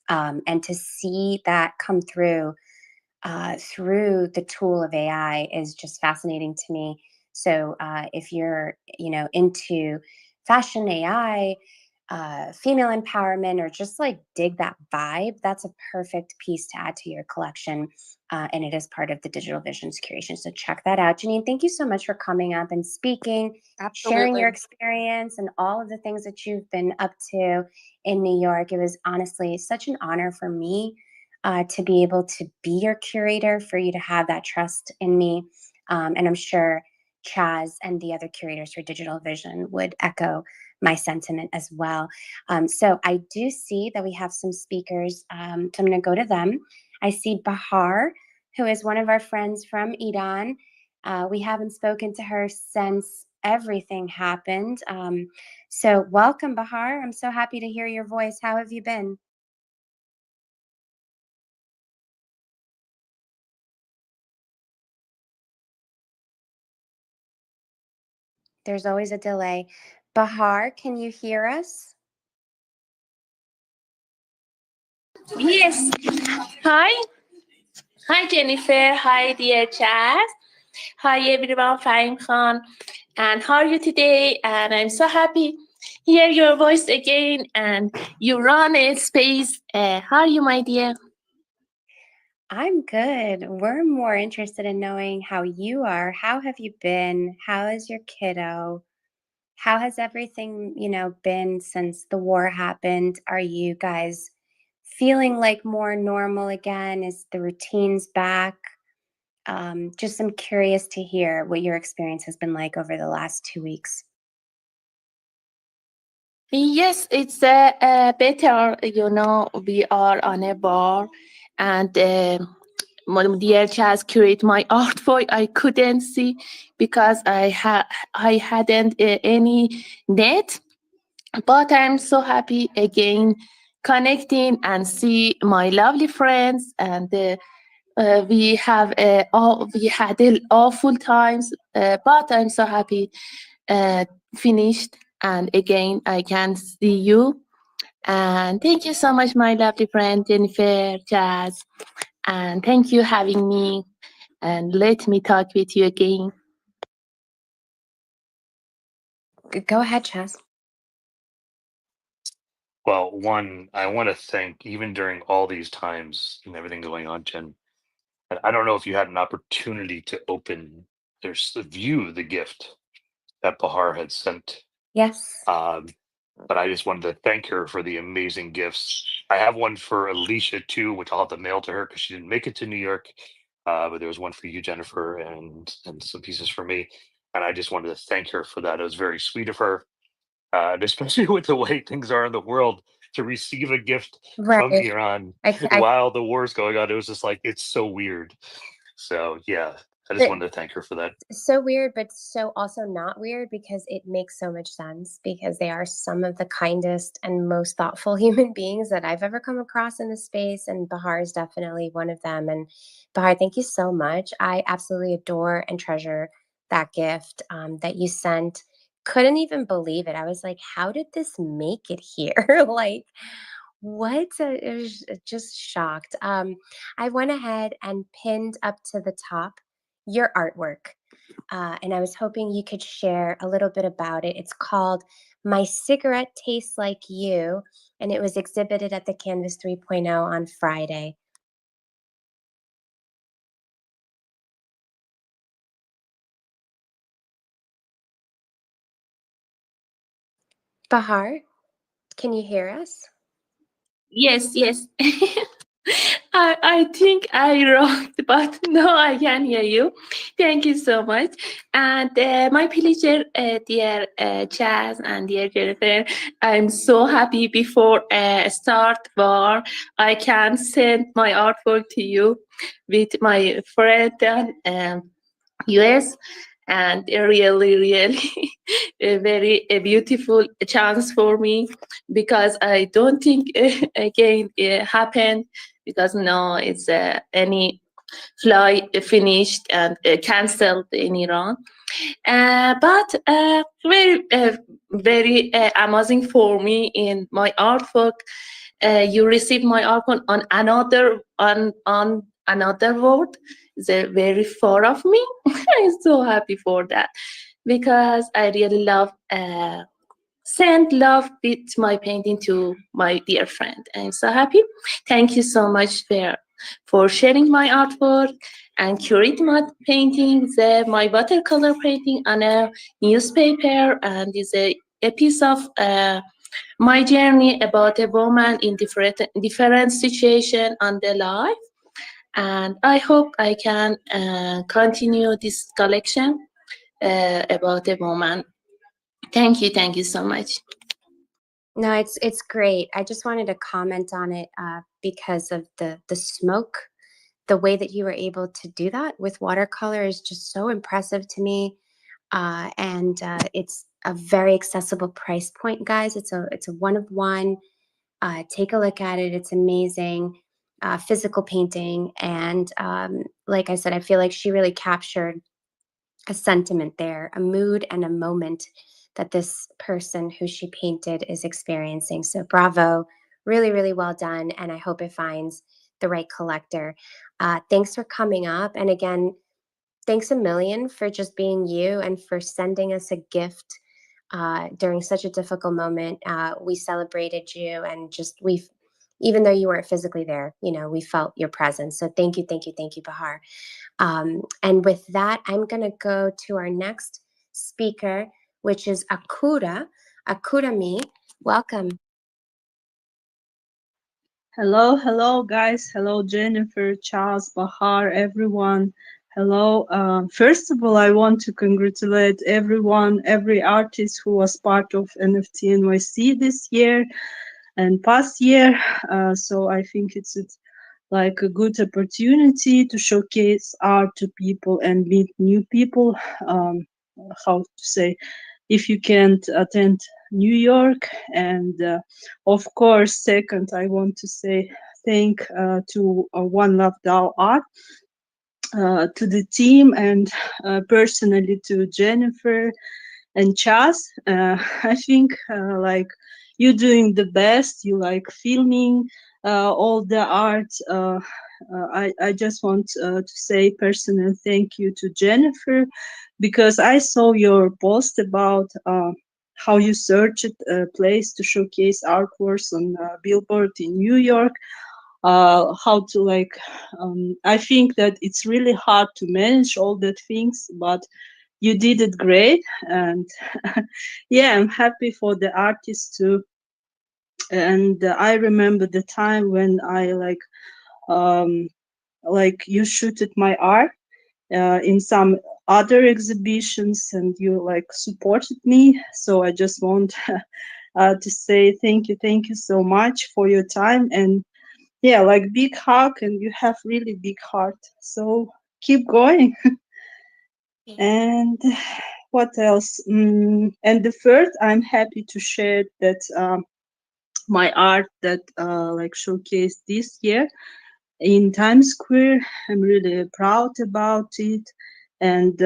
And to see that come through the tool of AI is just fascinating to me. So if you're, into fashion AI, female empowerment, or just like dig that vibe, that's a perfect piece to add to your collection. And it is part of the Digital Visions curation. So check that out. Janine, thank you so much for coming up and speaking, sharing your experience and all of the things that you've been up to in New York. It was honestly such an honor for me to be able to be your curator, for you to have that trust in me. And I'm sure Chaz and the other curators for Digital Vision would echo my sentiment as well. So I do see that we have some speakers. So I'm going to go to them. I see Bahar, who is one of our friends from Iran. We haven't spoken to her since everything happened. So welcome, Bahar. I'm so happy to hear your voice. How have you been? There's always a delay. Bahar, can you hear us? Yes. Hi. Hi, Jennifer. Hi, dear Chaz. Hi, everyone. Fahim Khan. And how are you today? And I'm so happy hear your voice again. And you run a space. How are you, my dear? I'm good. We're more interested in knowing how you are. How have you been? How is your kiddo? How has everything, been since the war happened? Are you guys feeling like more normal again? Is the routines back? Just I'm curious to hear what your experience has been like over the last 2 weeks. Yes, it's better. We are on a bar, and my dear Chaz curate my artwork. I couldn't see because I hadn't any net, but I'm so happy again connecting and see my lovely friends, and we had awful times, but I'm so happy finished, and again I can see you. And thank you so much, my lovely friend Jennifer, Jazz, and thank you having me, and let me talk with you again. Go ahead, Chaz. Well, one, I want to thank, even during all these times and everything going on, Jen. And I don't know if you had an opportunity to view the gift that Bahar had sent. Yes. But I just wanted to thank her for the amazing gifts. I have one for Alicia too, which I'll have to mail to her because she didn't make it to New York. But there was one for you, Jennifer, and some pieces for me. And I just wanted to thank her for that. It was very sweet of her, and especially with the way things are in the world, to receive a gift from Iran while the war is going on. It was just like, it's so weird. So yeah, I just But wanted to thank her for that. so weird, but so also not weird, because it makes so much sense, because they are some of the kindest and most thoughtful human beings that I've ever come across in this space. And Bahar is definitely one of them. And Bahar, thank you so much. I absolutely adore and treasure that gift that you sent. Couldn't even believe it. I was like, how did this make it here? Like, what? It was just shocked. I went ahead and pinned up to the top your artwork. And I was hoping you could share a little bit about it. It's called My Cigarette Tastes Like You, and it was exhibited at the Canvas 3.0 on Friday. Bahar, can you hear us? Yes, yes. I think I wrote, but no, I can hear you. Thank you so much. And my pleasure, dear Chaz and dear Jennifer. I'm so happy before start war, I can send my artwork to you with my friend US, and a really a very beautiful chance for me, because I don't think again it happened, because no, it's any flight finished and cancelled in Iran. But very amazing for me in my artwork. You received my artwork on another world. They're very far of me. I'm so happy for that, because I really love send love with my painting to my dear friend. I'm so happy. Thank you so much for sharing my artwork and curate my paintings, my watercolor painting on a newspaper, and is a piece of my journey about a woman in different situation on the life. And I hope I can continue this collection about a woman. Thank you so much. No, it's great. I just wanted to comment on it because of the smoke. The way that you were able to do that with watercolor is just so impressive to me. And it's a very accessible price point, guys. It's a one of one. Take a look at it. It's amazing. Physical painting. And like I said, I feel like she really captured a sentiment there, a mood and a moment that this person who she painted is experiencing. So bravo, really well done. And I hope it finds the right collector. Thanks for coming up. And again, thanks a million for just being you and for sending us a gift during such a difficult moment. We celebrated you, and just even though you weren't physically there, we felt your presence. So thank you, Bahar. And with that, I'm going to go to our next speaker, which is Akura. Me, welcome. Hello, guys. Hello, Jennifer, Charles, Bahar, everyone. Hello. First of all, I want to congratulate every artist who was part of NFT NYC this year and past year. So I think it's like a good opportunity to showcase art to people and meet new people. How to say, if you can't attend New York. And of course, second, I want to say thank to One Love DAO Art, to the team, and personally to Jennifer and Chas. I think like you doing the best. You like filming all the art. I just want to say personal thank you to Jennifer, because I saw your post about how you searched a place to showcase artworks on Billboard in New York. How to like, I think that it's really hard to manage all the things, but you did it great. And yeah, I'm happy for the artists too. And I remember the time when I like you shooted my art in some other exhibitions, and you like supported me. So I just want to say thank you so much for your time. And yeah, like big hug, and you have really big heart. So keep going. And what else? And the third, I'm happy to share that my art that like showcased this year in Times Square. I'm really proud about it. And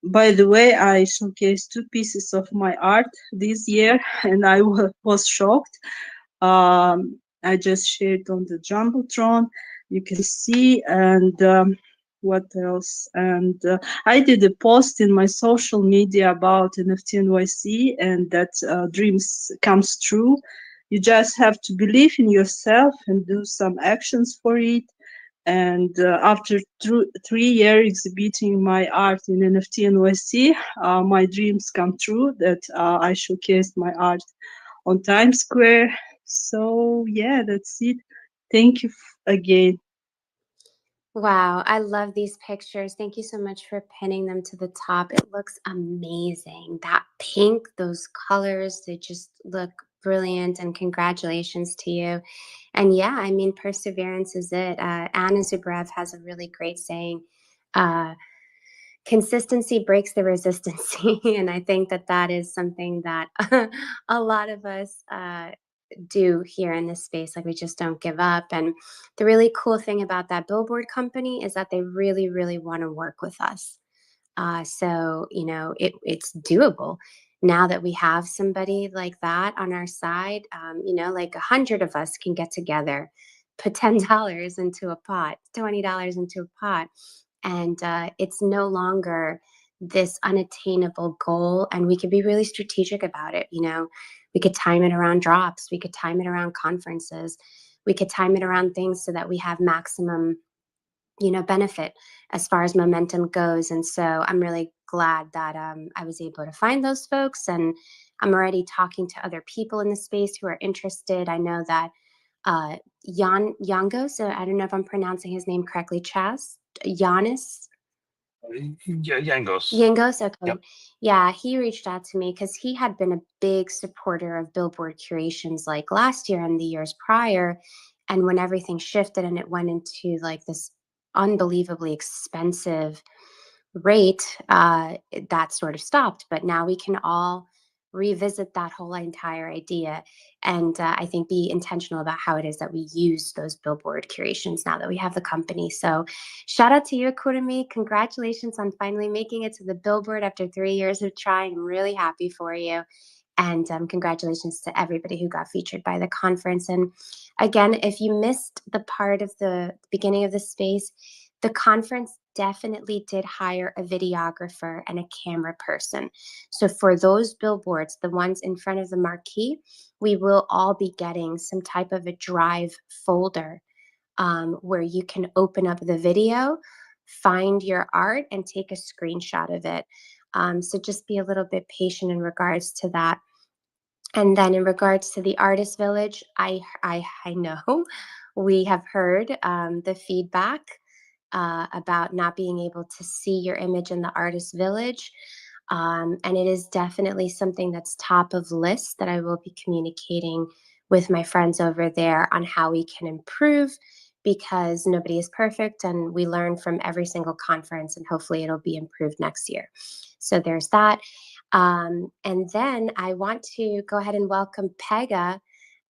by the way, I showcased 2 pieces of my art this year, and I was shocked. I just shared on the Jumbotron. You can see, and what else? And I did a post in my social media about NFT NYC, and that dreams comes true. You just have to believe in yourself and do some actions for it. And after 3 years exhibiting my art in NFT NYC, my dreams come true that I showcased my art on Times Square. So yeah, that's it. Thank you again. Wow, I love these pictures. Thank you so much for pinning them to the top. It looks amazing. That pink, those colors, they just look brilliant. And congratulations to you. And yeah, I mean, perseverance is it. Anna Zubrev has a really great saying, consistency breaks the resistance. And I think that that is something that a lot of us do here in this space. Like, we just don't give up. And the really cool thing about that billboard company is that they really, really want to work with us. So, you know, it's doable now that we have somebody like that on our side. You know, like 100 of us can get together, put $10 into a pot, $20 into a pot, and it's no longer this unattainable goal. And we can be really strategic about it. You know, we could time it around drops, we could time it around conferences, we could time it around things so that we have maximum, you know, benefit as far as momentum goes. And so I'm really glad that I was able to find those folks, and I'm already talking to other people in the space who are interested. I know that Yango, so I don't know if I'm pronouncing his name correctly, Giannis Yeah, Yangos. Yangos, okay. Yep. Yeah, he reached out to me because he had been a big supporter of billboard curations like last year and the years prior. And when everything shifted and it went into like this unbelievably expensive rate, that sort of stopped. But now we can all revisit that whole entire idea, and I think be intentional about how it is that we use those billboard curations now that we have the company. So shout out to you, Kurumi. Congratulations on finally making it to the billboard after 3 years of trying. I'm really happy for you. And congratulations to everybody who got featured by the conference. And again, if you missed the part of the beginning of the space, the conference definitely did hire a videographer and a camera person. So for those billboards, the ones in front of the marquee, we will all be getting some type of a drive folder where you can open up the video, find your art, and take a screenshot of it. So just be a little bit patient in regards to that. And then in regards to the artist village, I know we have heard the feedback about not being able to see your image in the artist village. And it is definitely something that's top of list that I will be communicating with my friends over there on how we can improve, because nobody is perfect and we learn from every single conference, and hopefully it'll be improved next year. So there's that. And then I want to go ahead and welcome Pega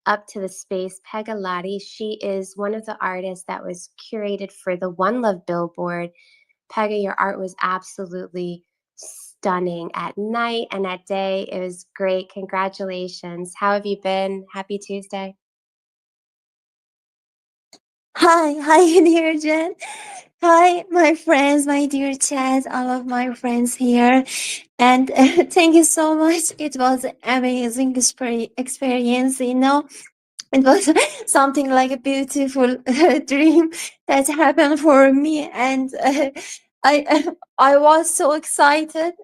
up to the space. Pega Lati, she is one of the artists that was curated for the One Love billboard. Pega, your art was absolutely stunning at night and at day. It was great. Congratulations. How have you been? Happy Tuesday. Hi, dear Jen. Hi, my friends, my dear Chad, all of my friends here. And thank you so much. It was an amazing experience, you know. It was something like a beautiful dream that happened for me. And I was so excited,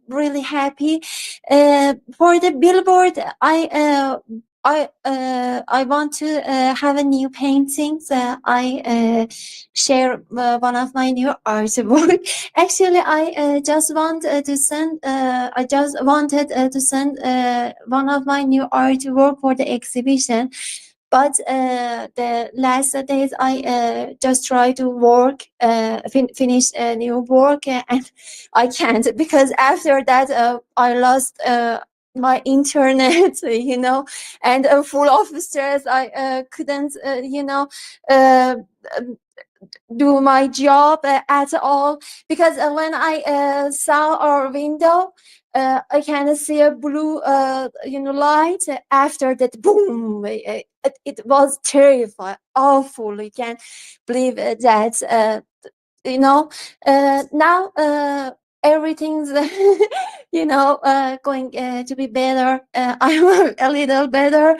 really happy. For the billboard, I want to have a new paintings. I share one of my new artwork. Actually, I just want to send. I just wanted to send one of my new artwork for the exhibition, but the last days I just try to work, finish new work, and I can't, because after that I lost my internet, and full of stress. I couldn't, uh, do my job at all, because when I saw our window, I can see a blue, light. After that, boom! It was terrifying, awful. You can't believe that. Now everything's going to be better. I'm a little better,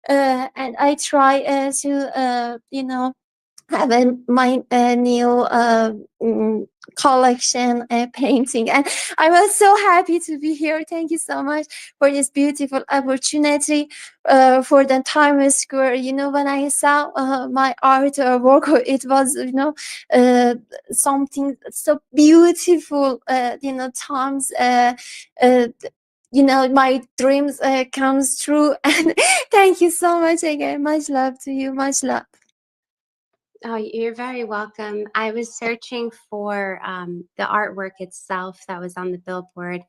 and I try to have my new collection painting, and I was so happy to be here. Thank you so much for this beautiful opportunity for the Times Square. When I saw my artwork, it was something so beautiful. Times. Uh, my dreams comes true, and thank you so much again. Much love to you. Much love. Oh, you're very welcome. I was searching for the artwork itself that was on the billboard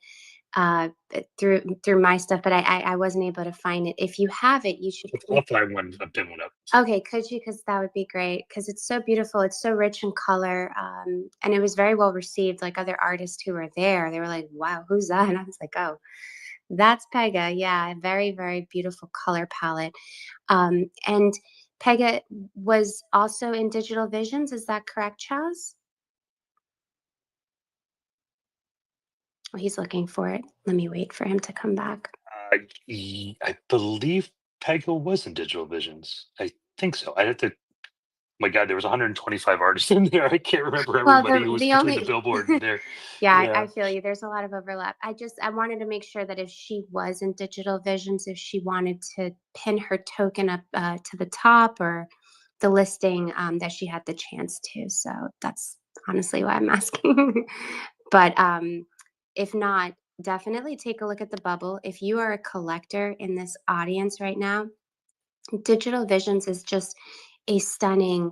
through my stuff, but I wasn't able to find it. If you have it, you should. I'll find one. I'll pin one up. Okay, could you? Because that would be great. Because it's so beautiful. It's so rich in color, and it was very well received. Like other artists who were there, they were like, "Wow, who's that?" And I was like, "Oh, that's Pega." Yeah, very, very beautiful color palette. And Pega was also in Digital Visions. Is that correct, Chaz? Oh, he's looking for it. Let me wait for him to come back. I believe Pega was in Digital Visions. I think so. I have to. My God, there was 125 artists in there. I can't remember everybody who was between the billboard and there. Yeah, I feel you. There's a lot of overlap. I wanted to make sure that if she was in Digital Visions, if she wanted to pin her token up to the top or the listing, that she had the chance to. So that's honestly why I'm asking. But if not, definitely take a look at the bubble. If you are a collector in this audience right now, Digital Visions is just a stunning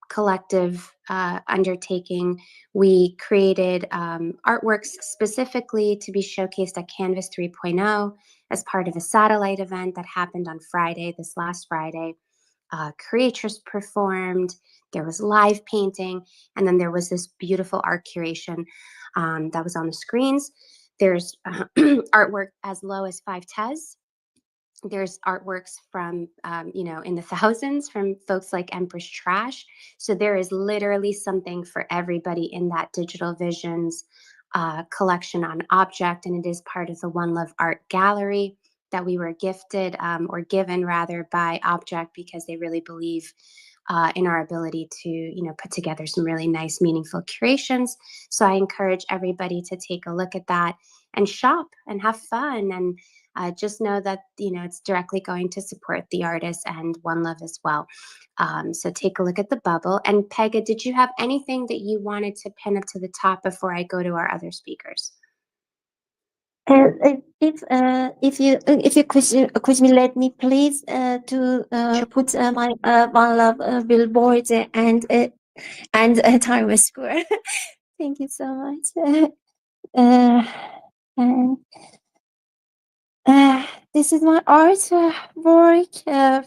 collective undertaking. We created artworks specifically to be showcased at Canvas 3.0 as part of a satellite event that happened on Friday, this last Friday. Creators performed, there was live painting, and then there was this beautiful art curation that was on the screens. There's artwork as low as 5 TES. There's artworks from, in the thousands from folks like Empress Trash. So there is literally something for everybody in that Digital Visions collection on Object, and it is part of the One Love Art Gallery that we were gifted, or given rather, by Object, because they really believe in our ability to, put together some really nice, meaningful curations. So I encourage everybody to take a look at that and shop and have fun, and just know that, it's directly going to support the artist and One Love as well. So take a look at the bubble. And Pega, did you have anything that you wanted to pin up to the top before I go to our other speakers? If you could me let me please to put my One Love billboard and Times Square. Thank you so much. And this is my art work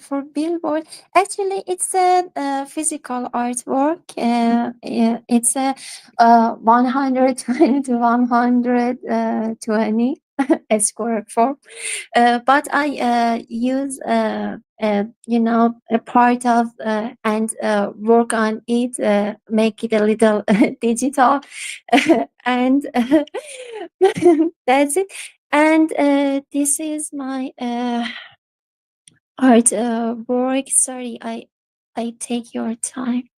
for billboard. Actually, it's a physical artwork. It's a 120 to 120 square form. But I use a part of and work on it, make it a little digital, and that's it. And this is my art work. Sorry, I take your time.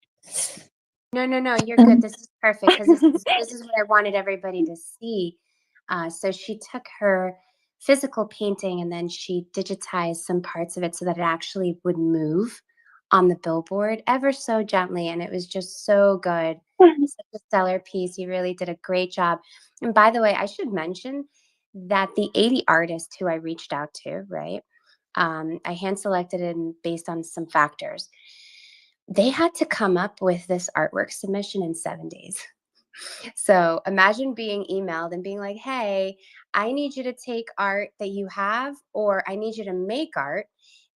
No, you're good. This is perfect, because this is what I wanted everybody to see. So she took her physical painting and then she digitized some parts of it so that it actually would move on the billboard ever so gently, and it was just so good. Such a stellar piece. You really did a great job. And by the way, I should mention that the 80 artists who I reached out to, right, I hand selected it based on some factors. They had to come up with this artwork submission in 7 days. So imagine being emailed and being like, hey, I need you to take art that you have, or I need you to make art,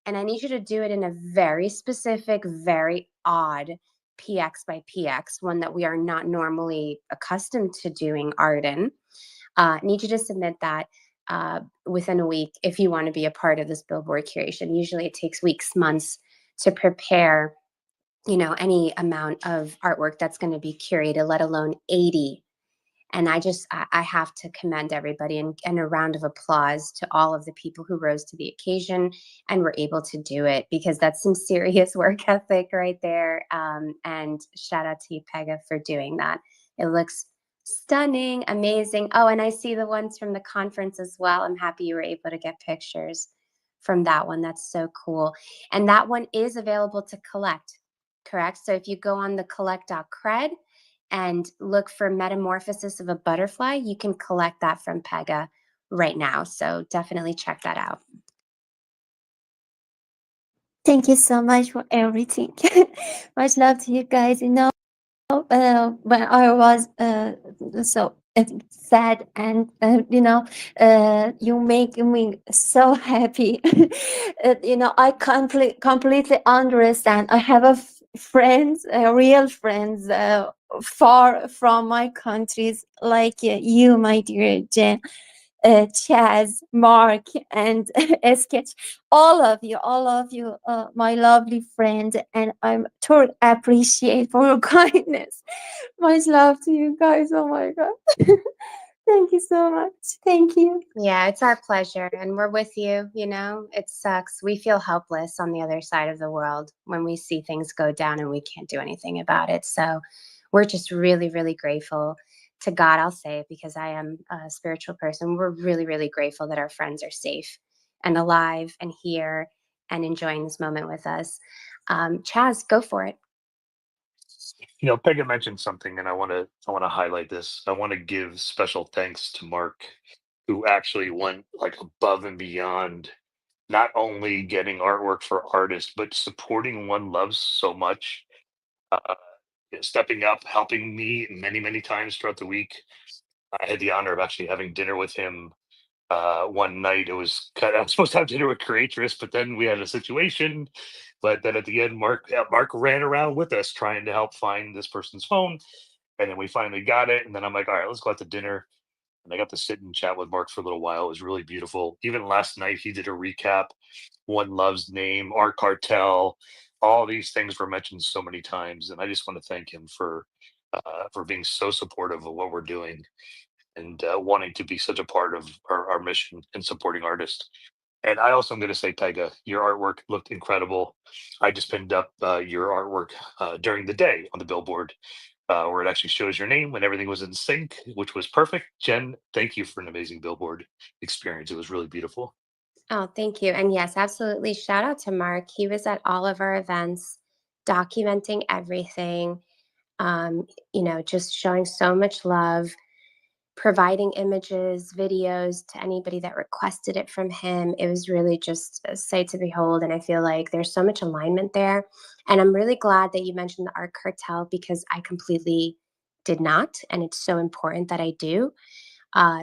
and I need you to do it in a very specific, very odd PX by PX, one that we are not normally accustomed to doing art in. Need you to submit that within a week if you want to be a part of this billboard curation. Usually it takes weeks, months to prepare, you know, any amount of artwork that's going to be curated, let alone 80. And I have to commend everybody and a round of applause to all of the people who rose to the occasion and were able to do it, because that's some serious work ethic right there. And shout out to you, Pega, for doing that. It looks stunning, amazing. Oh, and I see the ones from the conference as well. I'm happy you were able to get pictures from that one. That's so cool. And that one is available to collect, correct? So if you go on the collect.cred and look for Metamorphosis of a Butterfly, you can collect that from Pega right now. So definitely check that out. Thank you so much for everything. Much love to you guys. You know, when I was so sad, and you know, you make me so happy. You know, I completely understand. I have friends, real friends, far from my countries, like you, my dear Jen. Chaz, Mark, and Sketch, all of you, my lovely friend, and I'm totally appreciate for your kindness. Much love to you guys. Oh my god. Thank you so much. Thank you. Yeah, it's our pleasure. And we're with you. You know, it sucks. We feel helpless on the other side of the world when we see things go down and we can't do anything about it. So we're just really, really grateful to God. I'll say it because I am a spiritual person. We're really, really grateful that our friends are safe and alive and here and enjoying this moment with us. Chaz, go for it. You know, Pega mentioned something, and I want to highlight this. I want to give special thanks to Mark, who actually went like above and beyond, not only getting artwork for artists, but supporting One Love so much. Uh, Stepping up, helping me many times throughout the week. I had the honor of actually having dinner with him one night. I was supposed to have dinner with Creatress, but then we had a situation. But then at the end, Mark ran around with us trying to help find this person's phone, and then we finally got it. And then I'm like, all right, let's go out to dinner. And I got to sit and chat with Mark for a little while. It was really beautiful. Even last night, he did a recap. One Love's name, Art Cartel, all these things were mentioned so many times, and I just want to thank him for being so supportive of what we're doing and wanting to be such a part of our mission in supporting artists. And I also am going to say, Pega, your artwork looked incredible. I just pinned up your artwork during the day on the billboard, where it actually shows your name when everything was in sync, which was perfect. Jen, thank you for an amazing billboard experience. It was really beautiful. Oh, thank you. And yes, absolutely. Shout out to Mark. He was at all of our events, documenting everything, you know, just showing so much love, providing images, videos to anybody that requested it from him. It was really just a sight to behold. And I feel like there's so much alignment there. And I'm really glad that you mentioned the art cartel, because I completely did not. And it's so important that I do.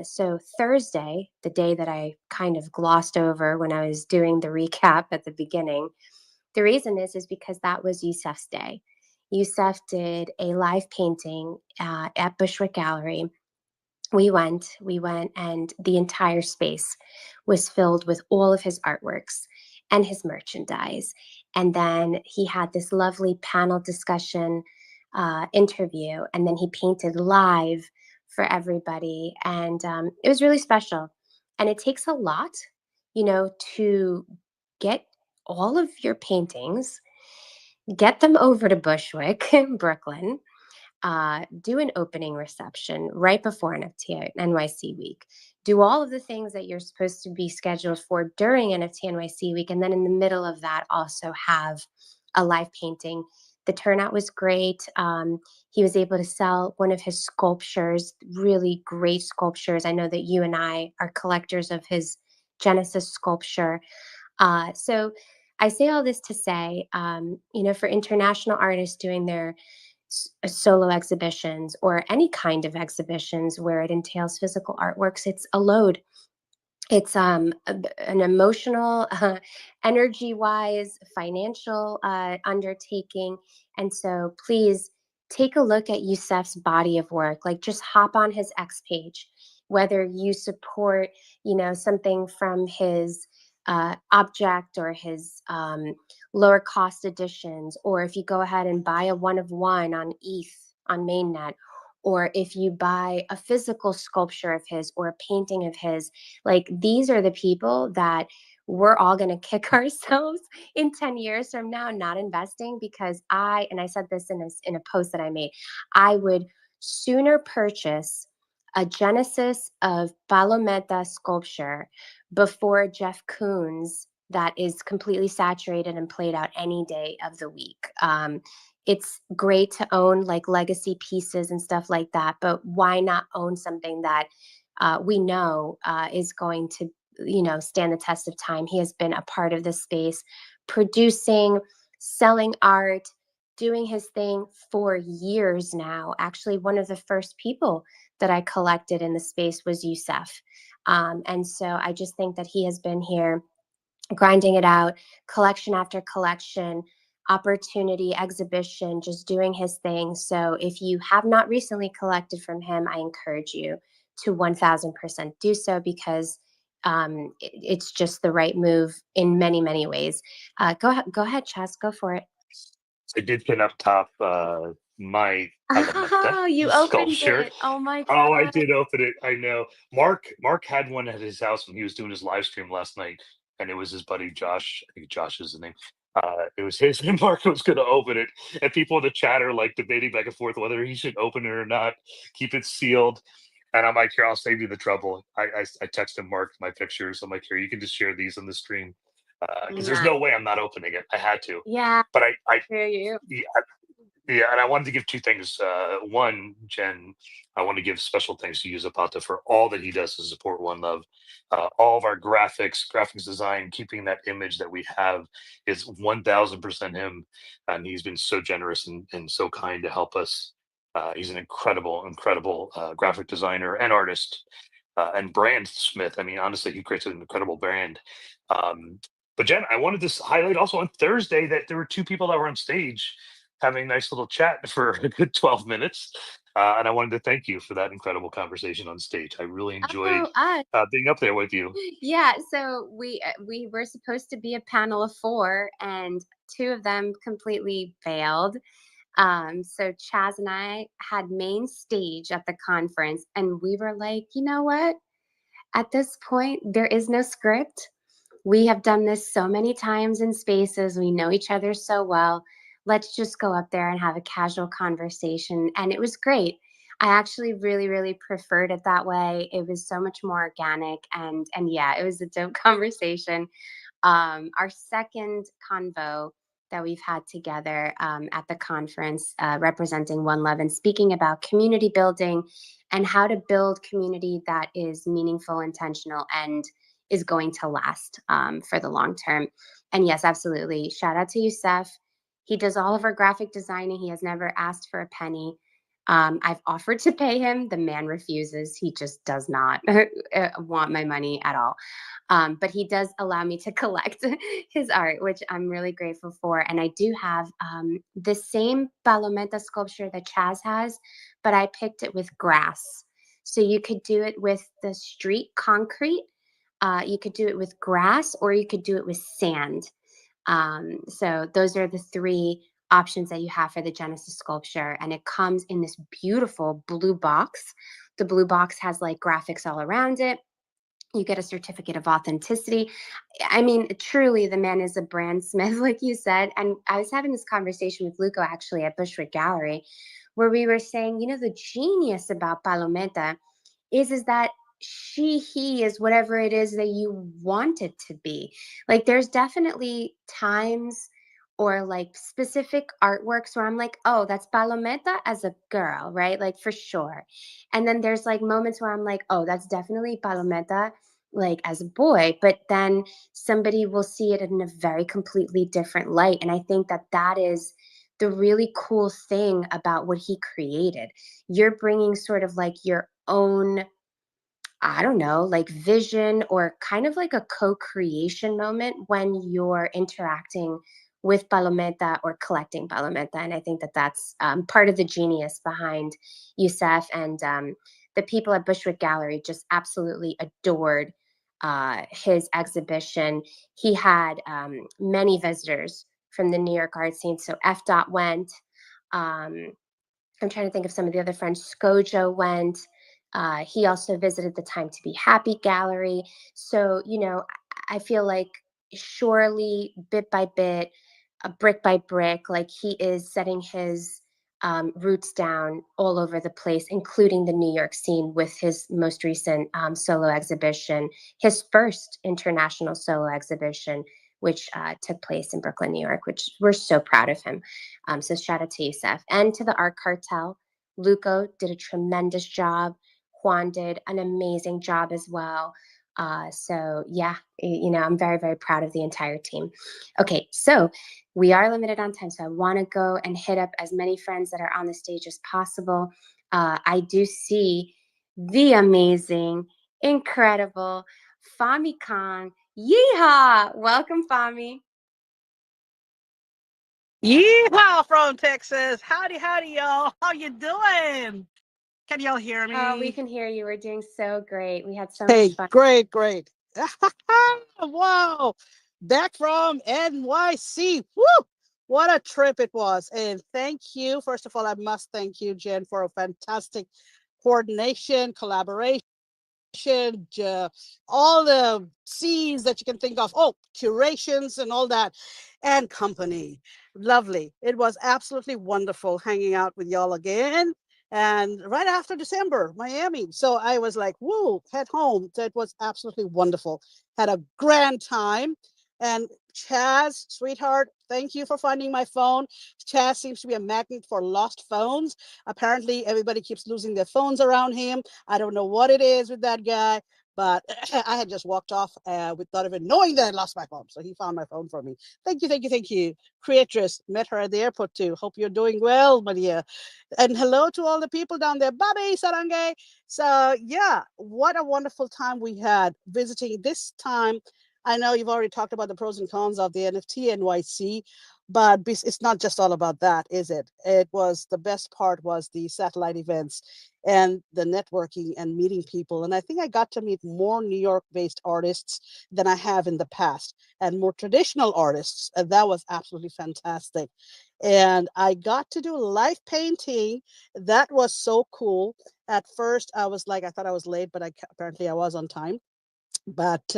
So Thursday, the day that I kind of glossed over when I was doing the recap at the beginning, the reason is because that was Yusef's day. Yusef did a live painting at Bushwick Gallery. We went, and the entire space was filled with all of his artworks and his merchandise. And then he had this lovely panel discussion interview, and then he painted live for everybody. And it was really special. And it takes a lot, you know, to get all of your paintings, get them over to Bushwick in Brooklyn, do an opening reception right before NFT NYC week, do all of the things that you're supposed to be scheduled for during NFT NYC week, and then in the middle of that also have a live painting. The turnout was great. He was able to sell one of his sculptures, really great sculptures. I know that you and I are collectors of his Genesis sculpture. So I say all this to say, for international artists doing their solo exhibitions or any kind of exhibitions where it entails physical artworks, it's a load. It's an emotional, energy-wise, financial undertaking. And so please take a look at Youssef's body of work. Like, just hop on his X page, whether you support, something from his object or his lower cost editions, or if you go ahead and buy a one of one on ETH on mainnet, or if you buy a physical sculpture of his or a painting of his. Like, these are the people that we're all going to kick ourselves in 10 years from now not investing, because I said this in a post that I made, I would sooner purchase a Genesis of Palometa sculpture before Jeff Koons that is completely saturated and played out any day of the week. It's great to own like legacy pieces and stuff like that, but why not own something that we know is going to, stand the test of time? He has been a part of this space, producing, selling art, doing his thing for years now. Actually, one of the first people that I collected in the space was Youssef. And so I just think that he has been here grinding it out, collection after collection, opportunity, exhibition, just doing his thing. So if you have not recently collected from him, I encourage you to 1000% do so, because it's just the right move in many, many ways. Go ahead, Chaz, go for it. I did pin up top my Oh, you opened sculpture. it. Oh my God. Oh, I did open it. I know. Mark had one at his house when he was doing his live stream last night, and it was his buddy Josh. I think Josh is the name. It was his, and Mark was going to open it, and people in the chat are like debating back and forth whether he should open it or not, keep it sealed. And I'm like, here, I'll save you the trouble. I texted Mark my pictures. I'm like, here, you can just share these on the stream, because there's no way I'm not opening it. I had to. Yeah. But I hear you. yeah, and I wanted to give two things. One, Jen, I want to give special thanks to Zapata for all that he does to support One Love. All of our graphics design, keeping that image that we have is 1000% him. And he's been so generous and so kind to help us. He's an incredible graphic designer and artist and brand smith. I mean, honestly, he creates an incredible brand. But Jen, I wanted to highlight also on Thursday that there were two people that were on stage having a nice little chat for a good 12 minutes. And I wanted to thank you for that incredible conversation on stage. I really enjoyed being up there with you. Yeah, so we were supposed to be a panel of 4, and 2 of them completely failed. So Chaz and I had main stage at the conference, and we were like, you know what? At this point, there is no script. We have done this so many times in spaces. We know each other so well. Let's just go up there and have a casual conversation. And it was great. I actually really, really preferred it that way. It was so much more organic. And yeah, it was a dope conversation. Our second convo that we've had together at the conference, representing One Love and speaking about community building and how to build community that is meaningful, intentional, and is going to last for the long term. And yes, absolutely. Shout out to Youssef. He does all of our graphic designing. He has never asked for a penny. I've offered to pay him. The man refuses. He just does not want my money at all. But he does allow me to collect his art, which I'm really grateful for. And I do have the same Palometa sculpture that Chaz has, but I picked it with grass. So you could do it with the street concrete. You could do it with grass, or you could do it with sand. So those are the 3 options that you have for the Genesis sculpture. And it comes in this beautiful blue box. The blue box has like graphics all around it. You get a certificate of authenticity. I mean, truly, the man is a brand smith, like you said. And I was having this conversation with Luco actually at Bushwick Gallery, where we were saying, the genius about Palometa is that he is whatever it is that you want it to be. Like, there's definitely times or like specific artworks where I'm like, oh, that's Palometa as a girl, right? Like, for sure. And then there's like moments where I'm like, oh, that's definitely Palometa like as a boy, but then somebody will see it in a very completely different light. And I think that that is the really cool thing about what he created. You're bringing sort of like your own, I don't know, like vision or kind of like a co-creation moment when you're interacting with Palometa or collecting Palometa. And I think that that's part of the genius behind Youssef. And the people at Bushwick Gallery just absolutely adored his exhibition. He had many visitors from the New York art scene. So F. Dot went. I'm trying to think of some of the other friends. Skojo went. He also visited the Time to Be Happy gallery. So, you know, I feel like surely bit by bit, brick by brick, like he is setting his roots down all over the place, including the New York scene with his most recent solo exhibition, his first international solo exhibition, which took place in Brooklyn, New York, which we're so proud of him. So shout out to Youssef and to the Art Cartel. Luco did a tremendous job. Juan did an amazing job as well. So yeah, you know, I'm very, very proud of the entire team. Okay, so we are limited on time, so I want to go and hit up as many friends that are on the stage as possible. I do see the amazing, incredible Fami Khan. Yeehaw! Welcome, Fami. Yeehaw from Texas. Howdy, howdy, y'all. How you doing? Can y'all hear me? Oh, we can hear you. We're doing so great. We had so Hey, much fun. great, great. Wow. Back from NYC. Woo! What a trip it was. And thank you. First of all, I must thank you, Jen, for a fantastic coordination, collaboration, all the scenes that you can think of. Oh, curations and all that, and company. Lovely. It was absolutely wonderful hanging out with y'all again. And right after December, Miami. So I was like, woo, head home. So it was absolutely wonderful. Had a grand time. And Chaz, sweetheart, thank you for finding my phone. Chaz seems to be a magnet for lost phones. Apparently, everybody keeps losing their phones around him. I don't know what it is with that guy, but I had just walked off without even knowing that I lost my phone. So he found my phone for me. Thank you, thank you, thank you. Creatress, met her at the airport too. Hope you're doing well, Maria. And hello to all the people down there. Bobby, Sarange. So yeah, what a wonderful time we had visiting this time. I know you've already talked about the pros and cons of the NFT NYC, but it's not just all about that, is it? It was, the best part was the satellite events and the networking and meeting people. And I think I got to meet more New York-based artists than I have in the past, and more traditional artists. And that was absolutely fantastic. And I got to do live painting. That was so cool. At first, I was like, I thought I was late, but apparently I was on time. But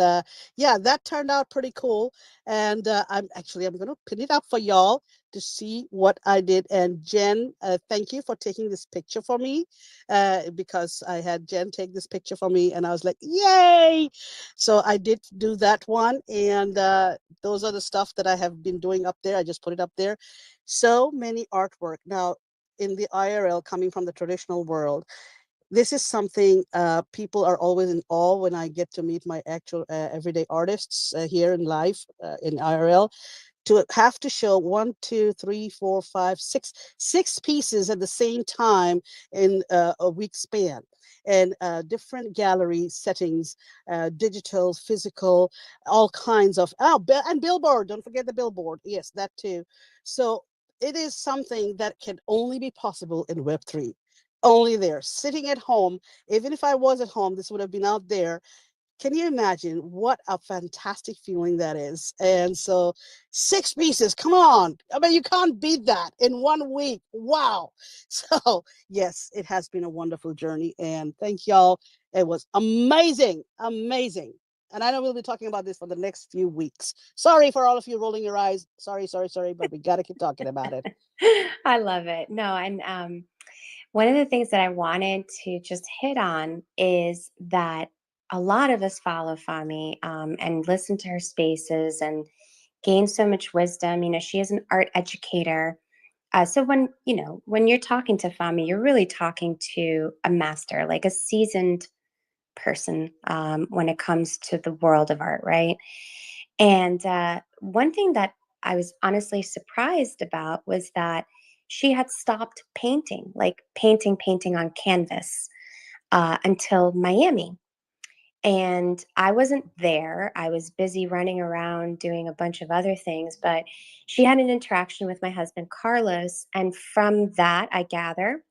yeah, that turned out pretty cool. And I'm going to pin it up for y'all to see what I did. And Jen, thank you for taking this picture for me, because I had Jen take this picture for me and I was like, yay. So I did do that one. And those are the stuff that I have been doing up there. I just put it up there. So many artwork. Now, in the IRL, coming from the traditional world, this is something people are always in awe when I get to meet my actual everyday artists here in life, in IRL. To have to show 1, 2, 3, 4, 5, 6 pieces at the same time in a week span, and different gallery settings, digital, physical, all kinds of, and billboard, don't forget the billboard. Yes, that too. So it is something that can only be possible in Web3. Only there, sitting at home. Even if I was at home, this would have been out there. Can you imagine what a fantastic feeling that is? And so 6 pieces, come on. I mean, you can't beat that in 1 week. Wow. So yes, it has been a wonderful journey. And thank y'all. It was amazing, amazing. And I know we'll be talking about this for the next few weeks. Sorry for all of you rolling your eyes. Sorry, but we got to keep talking about it. I love it. No, and one of the things that I wanted to just hit on is that a lot of us follow Fami and listen to her spaces and gain so much wisdom. You know, she is an art educator. So when you're talking to Fami, you're really talking to a master, like a seasoned person when it comes to the world of art, right? And one thing that I was honestly surprised about was that she had stopped painting, like painting on canvas until Miami. And I wasn't there. I was busy running around doing a bunch of other things, but she had an interaction with my husband, Carlos. And from that, I gather,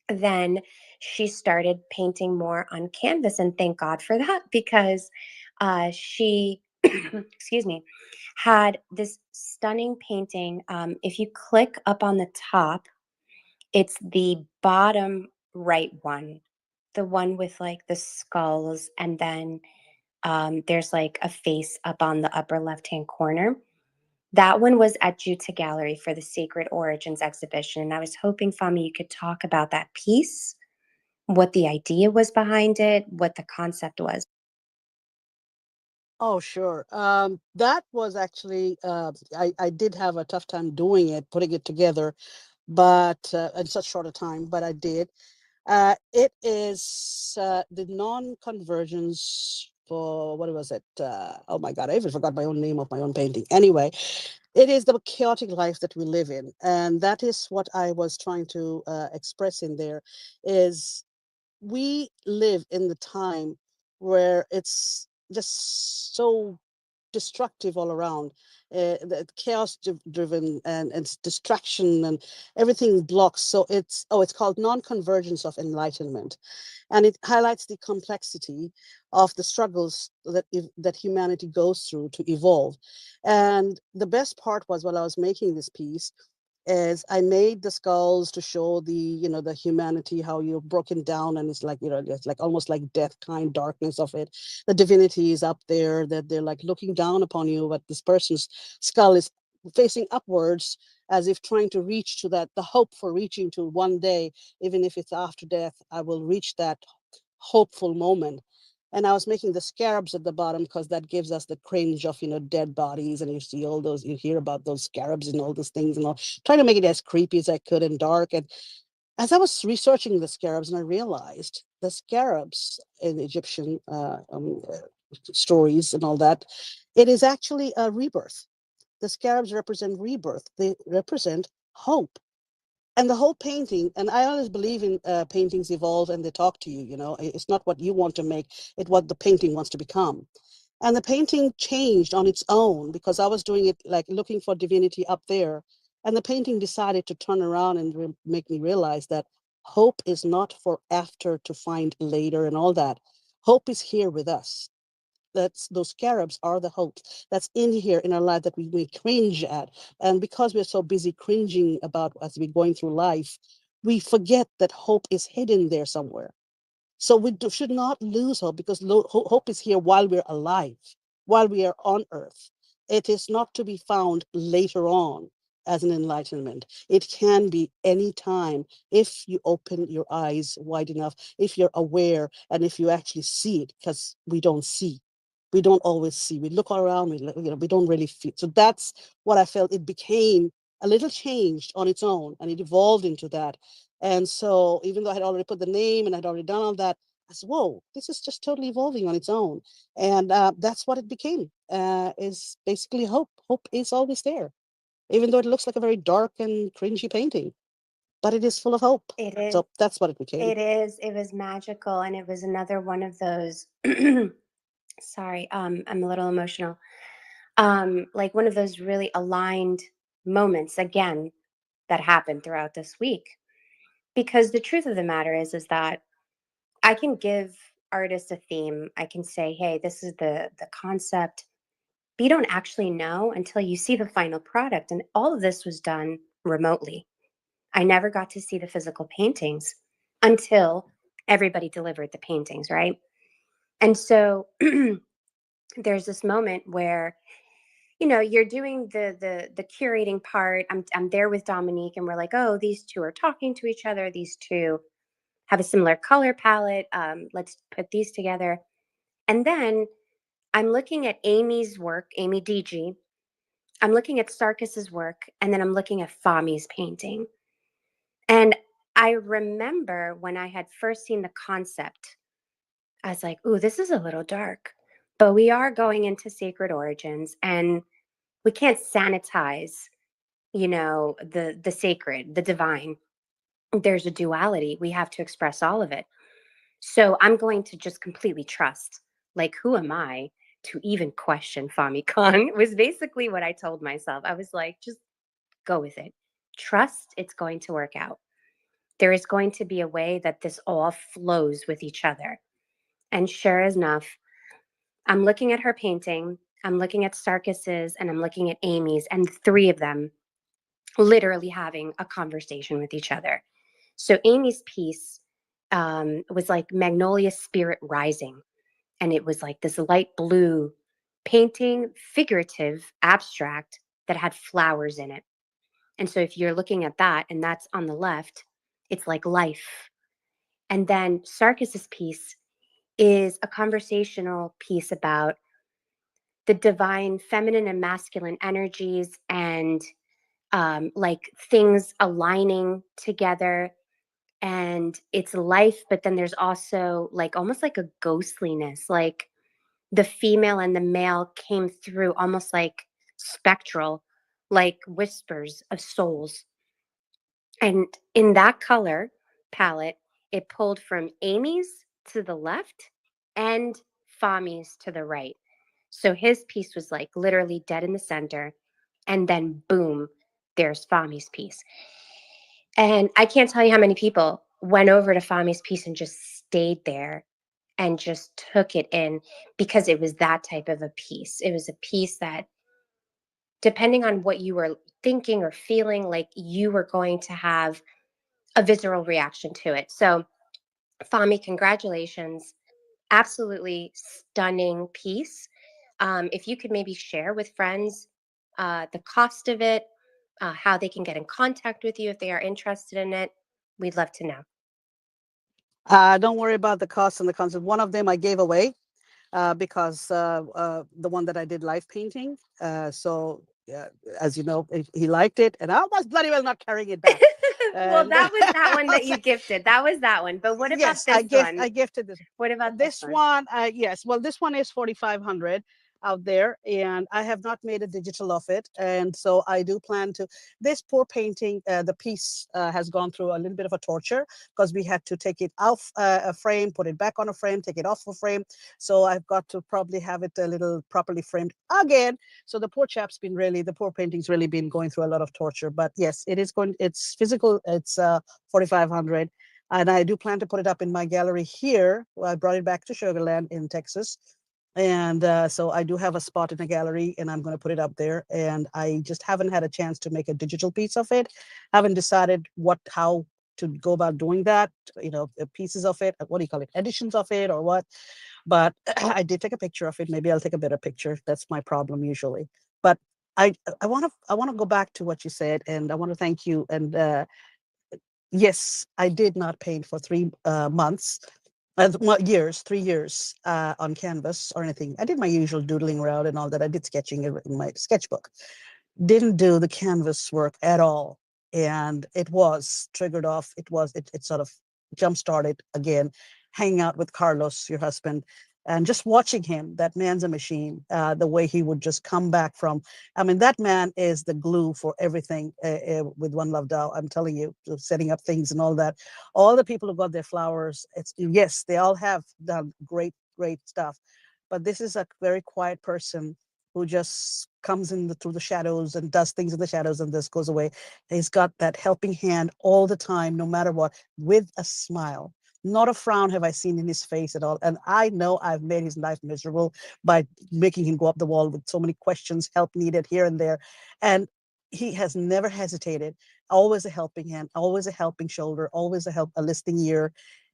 then she started painting more on canvas. And thank God for that, because she, excuse me, had this stunning painting. If you click up on the top, it's the bottom right one, the one with like the skulls, and then there's like a face up on the upper left-hand corner. That one was at Juta Gallery for the Sacred Origins exhibition. And I was hoping, Fami, you could talk about that piece, what the idea was behind it, what the concept was. Oh, sure. That was actually, I did have a tough time doing it, putting it together, but in such short a time, but I did. It is the non-convergence for, what was it? Oh my God, I even forgot my own name of my own painting. Anyway, it is the chaotic life that we live in. And that is what I was trying to express in there is we live in the time where it's just so destructive all around, the chaos driven, and it's distraction and everything blocks. So it's called non-convergence of enlightenment, and it highlights the complexity of the struggles that humanity goes through to evolve. And the best part was, while I was making this piece, is I made the skulls to show the humanity, how you're broken down, and it's like, it's like almost like death kind darkness of it. The divinity is up there, that they're like looking down upon you, but this person's skull is facing upwards, as if trying to reach to that, the hope for reaching to one day, even if it's after death, I will reach that hopeful moment. And I was making the scarabs at the bottom because that gives us the cringe of, dead bodies. And you see all those, you hear about those scarabs and all those things and all, trying to make it as creepy as I could and dark. And as I was researching the scarabs, and I realized the scarabs in Egyptian stories and all that, it is actually a rebirth. The scarabs represent rebirth. They represent hope. And the whole painting, and I always believe in paintings evolve and they talk to you. It's not what you want to make, it's what the painting wants to become. And the painting changed on its own because I was doing it like looking for divinity up there, and the painting decided to turn around and make me realize that hope is not for after to find later and all that. Hope is here with us. Those scarabs are the hopes that's in here in our life that we cringe at. And because we're so busy cringing about as we're going through life, we forget that hope is hidden there somewhere. So we should not lose hope, because hope is here while we're alive, while we are on earth. It is not to be found later on as an enlightenment. It can be any time if you open your eyes wide enough, if you're aware, and if you actually see it, because we don't see. We don't always see. We look around, we don't really feel. So that's what I felt. It became a little changed on its own, and it evolved into that. And so even though I had already put the name and I'd already done all that, I said, whoa, this is just totally evolving on its own. And that's what it became, is basically hope. Hope is always there, even though it looks like a very dark and cringy painting, but it is full of hope. It is. So that's what it became. It is. It was magical. And it was another one of those, sorry, I'm a little emotional. Like one of those really aligned moments, again, that happened throughout this week. Because the truth of the matter is that I can give artists a theme. I can say, hey, this is the concept. But you don't actually know until you see the final product. And all of this was done remotely. I never got to see the physical paintings until everybody delivered the paintings, right? And so there's this moment where, you're doing the curating part. I'm there with Dominique, and we're like, oh, these two are talking to each other. These two have a similar color palette. Let's put these together. And then I'm looking at Amy's work, Amy DG. I'm looking at Sarkis's work, and then I'm looking at Fami's painting. And I remember when I had first seen the concept I was like, ooh, this is a little dark. But we are going into sacred origins, and we can't sanitize, the sacred, the divine. There's a duality. We have to express all of it. So I'm going to just completely trust. Like, who am I to even question Fami Khan? Was basically what I told myself. I was like, just go with it. Trust it's going to work out. There is going to be a way that this all flows with each other. And sure enough, I'm looking at her painting, I'm looking at Sarkis's, and I'm looking at Amy's, and the three of them literally having a conversation with each other. So Amy's piece was like Magnolia Spirit Rising. And it was like this light blue painting, figurative, abstract, that had flowers in it. And so if you're looking at that, and that's on the left, it's like life. And then Sarkis's piece is a conversational piece about the divine feminine and masculine energies, and like things aligning together, and it's life, but then there's also like almost like a ghostliness, like the female and the male came through almost like spectral, like whispers of souls. And in that color palette, it pulled from Amy's to the left and Fami's to the right. So his piece was like literally dead in the center. And then boom, there's Fami's piece. And I can't tell you how many people went over to Fami's piece and just stayed there and just took it in, because it was that type of a piece. It was a piece that, depending on what you were thinking or feeling, like you were going to have a visceral reaction to it. So, Fami, congratulations. Absolutely stunning piece. If you could maybe share with friends the cost of it, how they can get in contact with you if they are interested in it, we'd love to know. Don't worry about the cost and the concept. One of them I gave away because the one that I did live painting. So as you know, he liked it, and I was bloody well not carrying it back. Well, that was that one that you gifted. That was that one. But what about Yes, this one? I gifted this. What about This one? Yes. Well, this one is 4,500 out there, and I have not made a digital of it, and so I do plan to. This poor painting, the piece has gone through a little bit of a torture, because we had to take it off a frame, put it back on a frame, take it off a frame. So I've got to probably have it a little properly framed again. So the poor the poor painting's really been going through a lot of torture. But yes, it is going. It's physical. It's 4,500. And I do plan to put it up in my gallery here. Well, I brought it back to Sugarland in Texas. And so I do have a spot in the gallery, and I'm going to put it up there. And I just haven't had a chance to make a digital piece of it. Haven't decided how to go about doing that, pieces of it, what do you call it, editions of it or what. But I did take a picture of it. Maybe I'll take a better picture. That's my problem usually. But I want to go back to what you said, and I want to thank you. And yes, I did not paint for 3 months, 3 years on canvas or anything. I did my usual doodling around and all that. I did sketching in my sketchbook. Didn't do the canvas work at all. And it was triggered off. It sort of jump started again, hanging out with Carlos, your husband, and just watching him. That man's a machine. The way he would just come back from, I mean, that man is the glue for everything with One Love DAO. I'm telling you, setting up things and all that. All the people who got their flowers, yes, they all have done great, great stuff. But this is a very quiet person who just comes in through the shadows and does things in the shadows, and this goes away. He's got that helping hand all the time, no matter what, with a smile. Not a frown have I seen in his face at all. And I know I've made his life miserable by making him go up the wall with so many questions, help needed here and there. And he has never hesitated. Always a helping hand, always a helping shoulder, always a listening ear.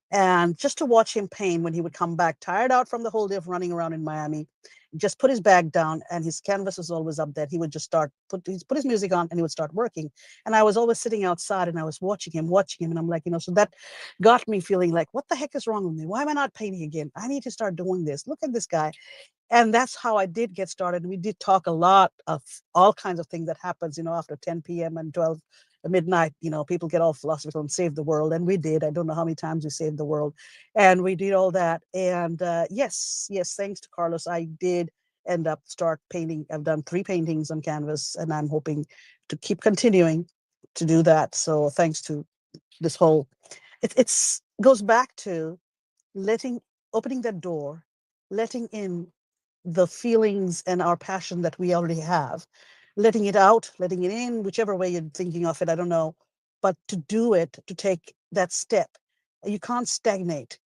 And just to watch him paint when he would come back tired out from the whole day of running around in Miami, just put his bag down, and his canvas was always up there. He would just put his music on, and he would start working. And I was always sitting outside, and I was watching him, and I'm like, so that got me feeling like, what the heck is wrong with me? Why am I not painting again? I need to start doing this. Look at this guy. And that's how I did get started. We did talk a lot of all kinds of things that happens, after 10 p.m. and 12 at midnight, people get all philosophical and save the world. And we did. I don't know how many times we saved the world. And we did all that. And yes, thanks to Carlos, I did end up start painting. I've done 3 paintings on canvas, and I'm hoping to keep continuing to do that. So thanks to this whole, it's goes back to opening that door, letting in the feelings and our passion that we already have, letting it out, letting it in, whichever way you're thinking of it, I don't know. But to do it, to take that step, you can't stagnate.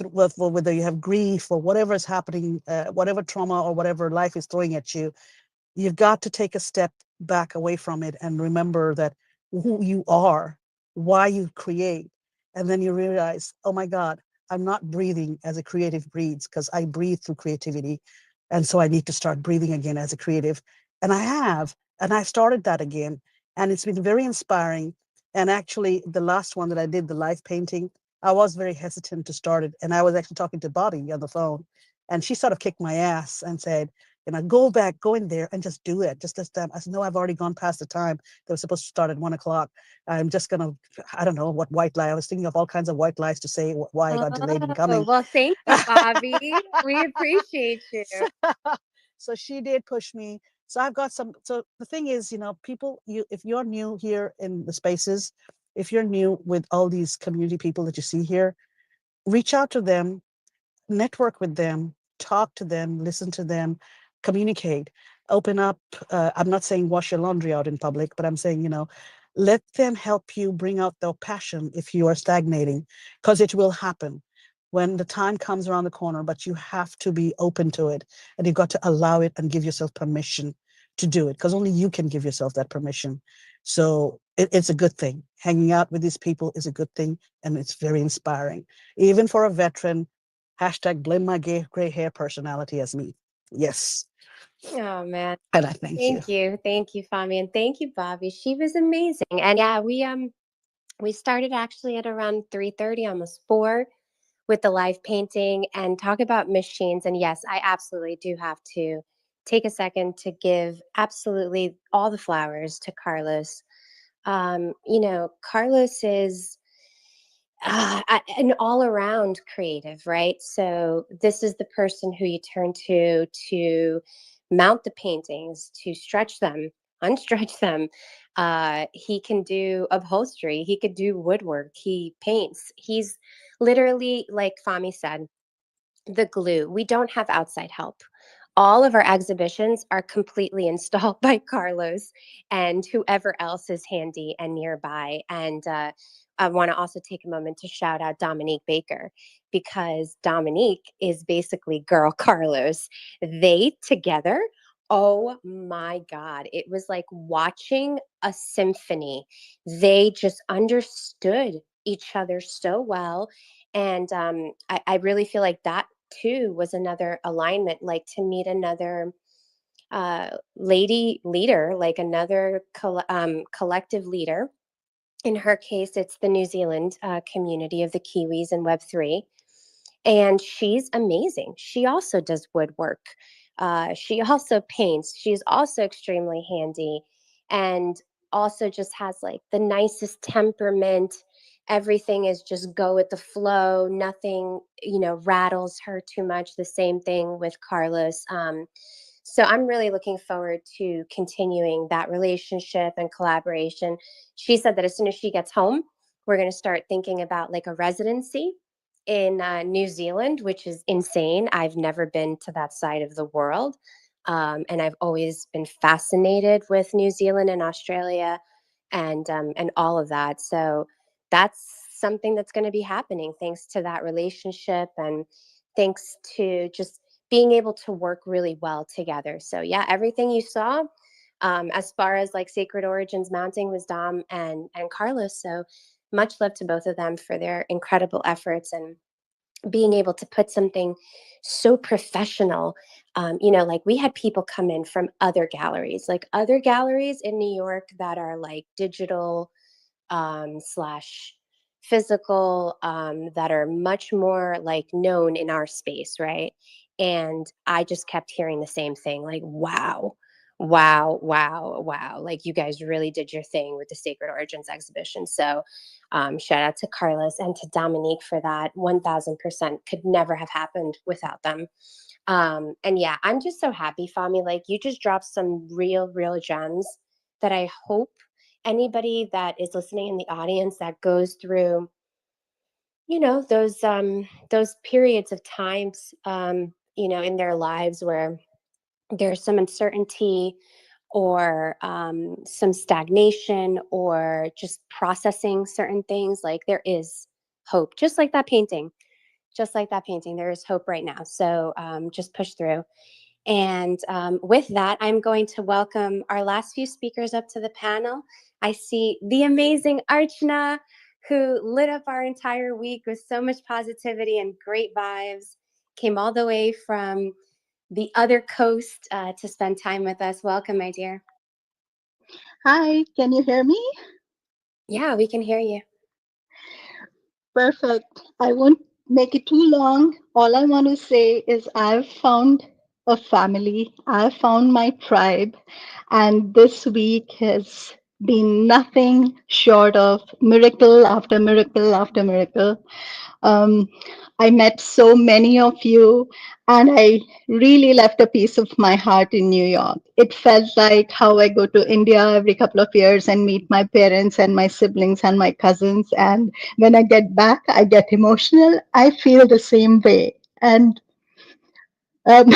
Whether you have grief or whatever is happening, whatever trauma or whatever life is throwing at you, you've got to take a step back away from it and remember that who you are, why you create. And then you realize, oh my God, I'm not breathing as a creative breathes, because I breathe through creativity. And so I need to start breathing again as a creative. And I started that again. And it's been very inspiring. And actually, the last one that I did, the live painting, I was very hesitant to start it. And I was actually talking to Bobby on the phone. And she sort of kicked my ass and said, go in there and just do it. Just this time. I said, no, I've already gone past the time that was supposed to start at 1:00. I'm just going to, I don't know what white lie. I was thinking of all kinds of white lies to say why I got delayed in coming. Well, thank you, Bobby. We appreciate you. So she did push me. So I've got some, so the thing is, people, if you're new here in the spaces, if you're new with all these community people that you see here, reach out to them, network with them, talk to them, listen to them, communicate, open up. I'm not saying wash your laundry out in public, but I'm saying, let them help you bring out their passion if you are stagnating, because it will happen when the time comes around the corner, but you have to be open to it, and you've got to allow it and give yourself permission to do it, because only you can give yourself that permission. So it's a good thing. Hanging out with these people is a good thing, and it's very inspiring, even for a veteran. #blame my gray hair personality as me. Yes. Oh man. And I thank you. Thank you, Fami, and thank you, Bobby. She was amazing. And yeah, we started actually at around 3:30, almost 4, with the live painting and talk about machines. And yes, I absolutely do have to take a second to give absolutely all the flowers to Carlos. Carlos is an all around creative, right? So this is the person who you turn to mount the paintings, to stretch them, unstretch them. He can do upholstery, he could do woodwork, he paints. He's literally, like Fami said, the glue. We don't have outside help. All of our exhibitions are completely installed by Carlos and whoever else is handy and nearby. And I want to also take a moment to shout out Dominique Baker, because Dominique is basically girl Carlos. They together, oh my God, it was like watching a symphony. They just understood each other so well. And I really feel like that too was another alignment, like to meet another lady leader, like another collective leader. In her case, it's the New Zealand community of the Kiwis and Web3. And she's amazing. She also does woodwork. She also paints. She's also extremely handy, and also just has like the nicest temperament. Everything is just go with the flow. Nothing, rattles her too much. The same thing with Carlos. So I'm really looking forward to continuing that relationship and collaboration. She said that as soon as she gets home, we're going to start thinking about like a residency in New Zealand, which is insane. I've never been to that side of the world. And I've always been fascinated with New Zealand and Australia and all of that. So that's something that's going to be happening thanks to that relationship and thanks to just being able to work really well together. So yeah, everything you saw as far as like Sacred Origins mounting was Dom and Carlos. So much love to both of them for their incredible efforts and being able to put something so professional. Like we had people come in from other galleries in New York that are like digital slash physical, that are much more like known in our space, right? And I just kept hearing the same thing, like, wow, Wow, wow, wow. Like you guys really did your thing with the Sacred Origins exhibition. So shout out to Carlos and to Dominique for that. 1000% could never have happened without them. And yeah, I'm just so happy, Fami. Like you just dropped some real gems that I hope anybody that is listening in the audience that goes through, you know, those periods of times, you know, in their lives where there's some uncertainty or some stagnation or just processing certain things, like there is hope, just like that painting, there is hope right now. So just push through. And with that, I'm going to welcome our last few speakers up to the panel. I see the amazing Archana, who lit up our entire week with so much positivity and great vibes, came all the way from the other coast to spend time with us. Welcome, my dear. Hi, can you hear me? Yeah, we can hear you. Perfect. I won't make it too long. All I want to say is I've found a family, I've found my tribe, and this week has been nothing short of miracle after miracle after miracle. Um, I met so many of you, and I really left a piece of my heart in New York. It felt like how I go to India every couple of years and meet my parents and my siblings and my cousins. And when I get back, I get emotional. I feel the same way. And um,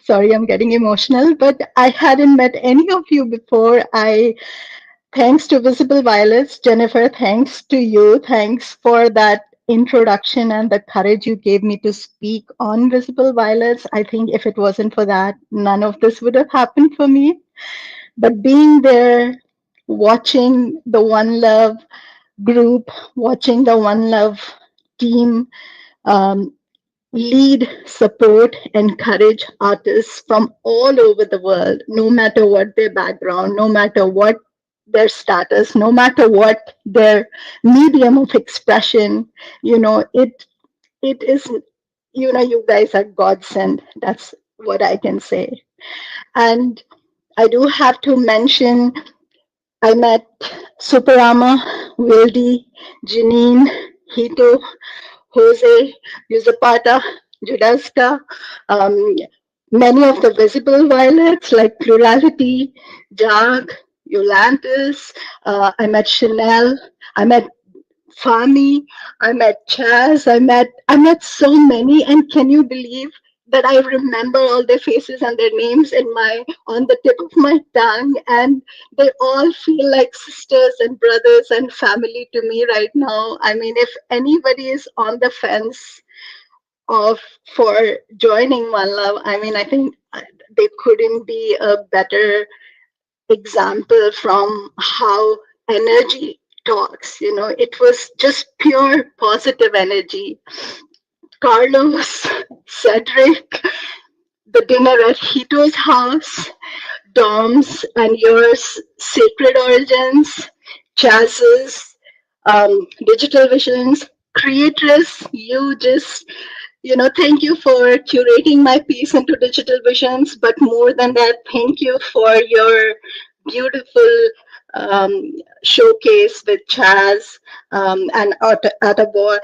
sorry, I'm getting emotional, but I hadn't met any of you before. Thanks to Visible Violets, Jennifer, thanks to you. Thanks for that introduction and the courage you gave me to speak on Visible Violets. I think if it wasn't for that, none of this would have happened for me. But being there, watching the One Love group, watching the One Love team, um, lead, support, encourage artists from all over the world, no matter what their background, no matter what their status, no matter what their medium of expression. You know, it is, you know, you guys are godsend. That's what I can say. And I do have to mention I met Superama, Wildy, Janine, Hito, Jose, Yuzapata, Judaska, um, many of the visible violets like Plurality, Jag, Yolantis. I met Chanel. I met Fami. I met Chaz. I met so many. And can you believe that I remember all their faces and their names in my on the tip of my tongue, and they all feel like sisters and brothers and family to me right now. I mean, if anybody is on the fence of for joining One Love, I mean, I think there couldn't be a better example from how energy talks. You know, it was just pure positive energy. Carlos, Cedric, the dinner at Hito's house, Dom's and yours, Sacred Origins, Chaz's, Digital Visions, Creatress, you just, you know, thank you for curating my piece into Digital Visions, but more than that, thank you for your beautiful um, showcase with Chaz and Attaboy.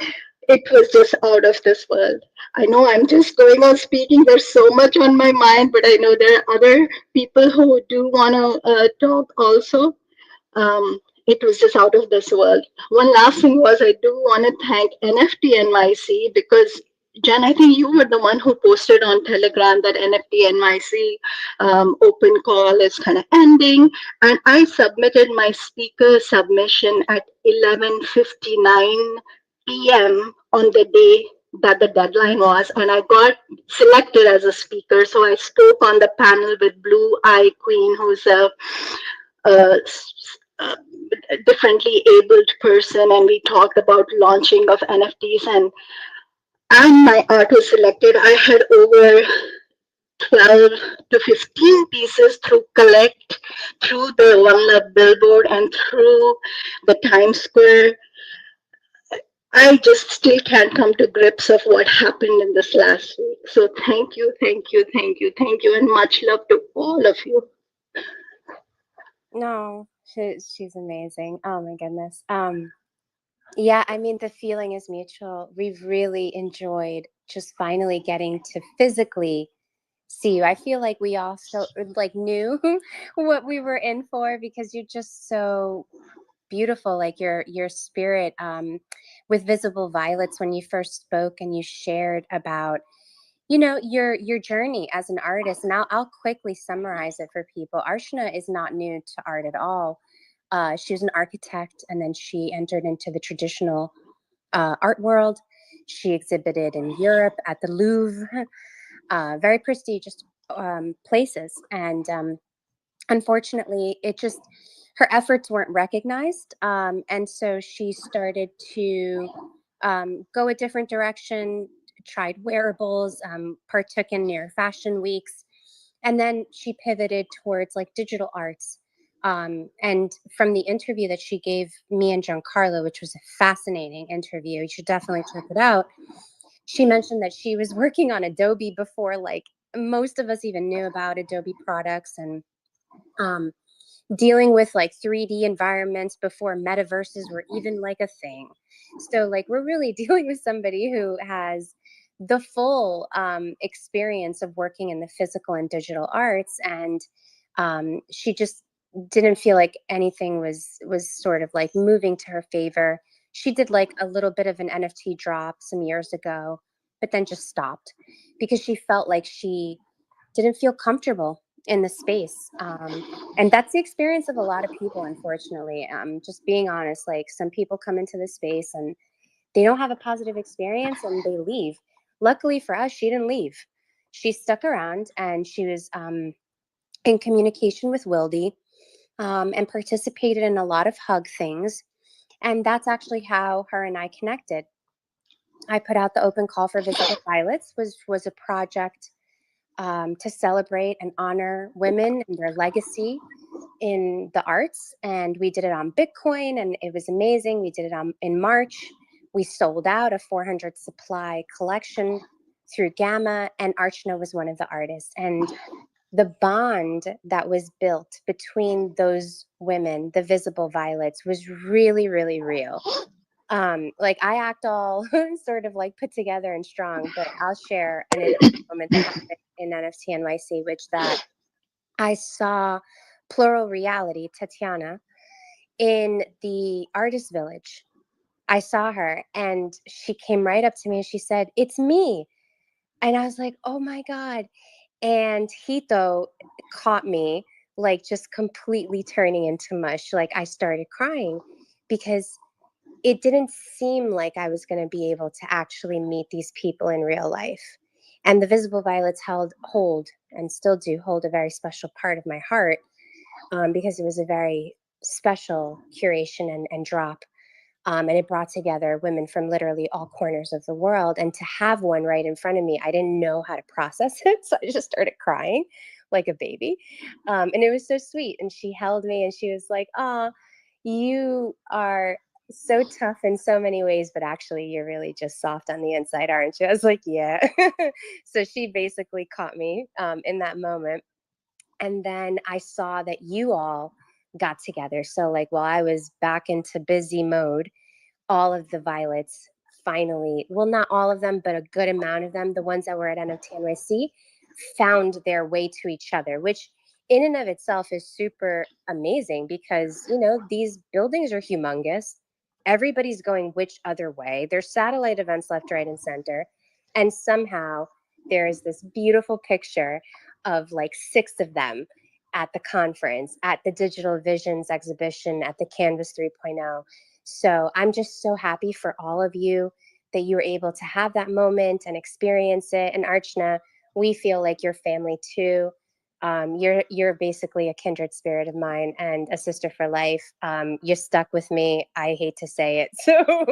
It was just out of this world. I know I'm just going on speaking. There's so much on my mind, but I know there are other people who do want to talk also. It was just out of this world. One last thing was I do want to thank NFT NYC because Jen, I think you were the one who posted on Telegram that NFT NYC open call is kind of ending, and I submitted my speaker submission at 11:59 p.m. on the day that the deadline was, and I got selected as a speaker. So I spoke on the panel with Blue Eye Queen, who's a differently abled person, and we talked about launching of NFTs, and my art was selected. I had over 12 to 15 pieces through Collect, through the One Love billboard, and through the Times Square. I just still can't come to grips of what happened in this last week. So thank you, thank you, thank you, thank you, and much love to all of you. No, she's amazing. Oh my goodness. Yeah, I mean, the feeling is mutual. We've really enjoyed just finally getting to physically see you. I feel like we all so like knew what we were in for because you're just so beautiful. Like your spirit with Visible Violets when you first spoke and you shared about your journey as an artist. And I'll quickly summarize it for people. Arshna is not new to art at all. She was an architect, and then she entered into the traditional art world. She exhibited in Europe at the Louvre, very prestigious places. And unfortunately, her efforts weren't recognized. And so she started to go a different direction, tried wearables, partook in near fashion weeks. And then she pivoted towards like digital arts. And from the interview that she gave me and Giancarlo, which was a fascinating interview, you should definitely check it out. She mentioned that she was working on Adobe before like most of us even knew about Adobe products, and um, dealing with like 3D environments before metaverses were even like a thing. So like we're really dealing with somebody who has the full experience of working in the physical and digital arts, and she just didn't feel like anything was sort of like moving to her favor. She did like a little bit of an NFT drop some years ago, but then just stopped because she felt like she didn't feel comfortable in the space. And that's the experience of a lot of people, unfortunately. Just being honest, like some people come into the space and they don't have a positive experience and they leave. Luckily for us, she didn't leave. She stuck around and she was in communication with Wildy, and participated in a lot of hug things. And that's actually how her and I connected. I put out the open call for Visible Violets, was a project to celebrate and honor women and their legacy in the arts. And we did it on Bitcoin, and it was amazing. We did it in March. We sold out a 400 supply collection through Gamma, and Archana was one of the artists. And the bond that was built between those women, the Visible Violets, was really, really real. Like I act all sort of like put together and strong, but I'll share an interesting moment that happened in NFT NYC, which that I saw Plural Reality, Tatiana, in the artist village. I saw her and she came right up to me and she said, "It's me." And I was like, "Oh my God." And Hito caught me like just completely turning into mush. Like I started crying because it didn't seem like I was going to be able to actually meet these people in real life. And the Visible Violets hold and still do hold a very special part of my heart, because it was a very special curation and drop. And it brought together women from literally all corners of the world. And to have one right in front of me, I didn't know how to process it. So I just started crying like a baby. And it was so sweet. And she held me and she was like, "Ah, you are so tough in so many ways, but actually you're really just soft on the inside, aren't you?" I was like, "Yeah." So she basically caught me in that moment. And then I saw that you all got together. So like while I was back into busy mode, all of the Violets finally, well, not all of them, but a good amount of them, the ones that were at NFT NYC, found their way to each other, which in and of itself is super amazing because, these buildings are humongous. Everybody's going which other way. There's satellite events left, right, and center. And somehow there is this beautiful picture of like 6 of them at the conference, at the Digital Visions exhibition, at the Canvas 3.0. So I'm just so happy for all of you that you were able to have that moment and experience it. And Archana, we feel like you're family too. You're basically a kindred spirit of mine and a sister for life. You're stuck with me. I hate to say it, so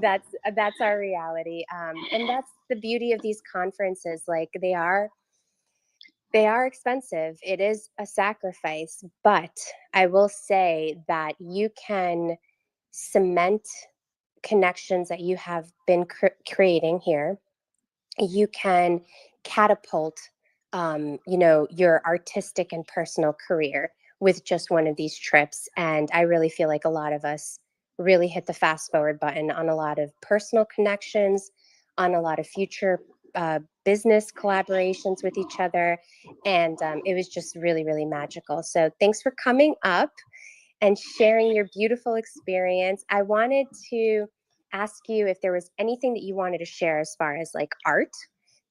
that's our reality. And that's the beauty of these conferences. Like they are expensive. It is a sacrifice, but I will say that you can cement connections that you have been creating here. You can catapult, your artistic and personal career with just one of these trips. And I really feel like a lot of us really hit the fast forward button on a lot of personal connections, on a lot of future business collaborations with each other. And it was just really, really magical. So thanks for coming up and sharing your beautiful experience. I wanted to ask you if there was anything that you wanted to share as far as like art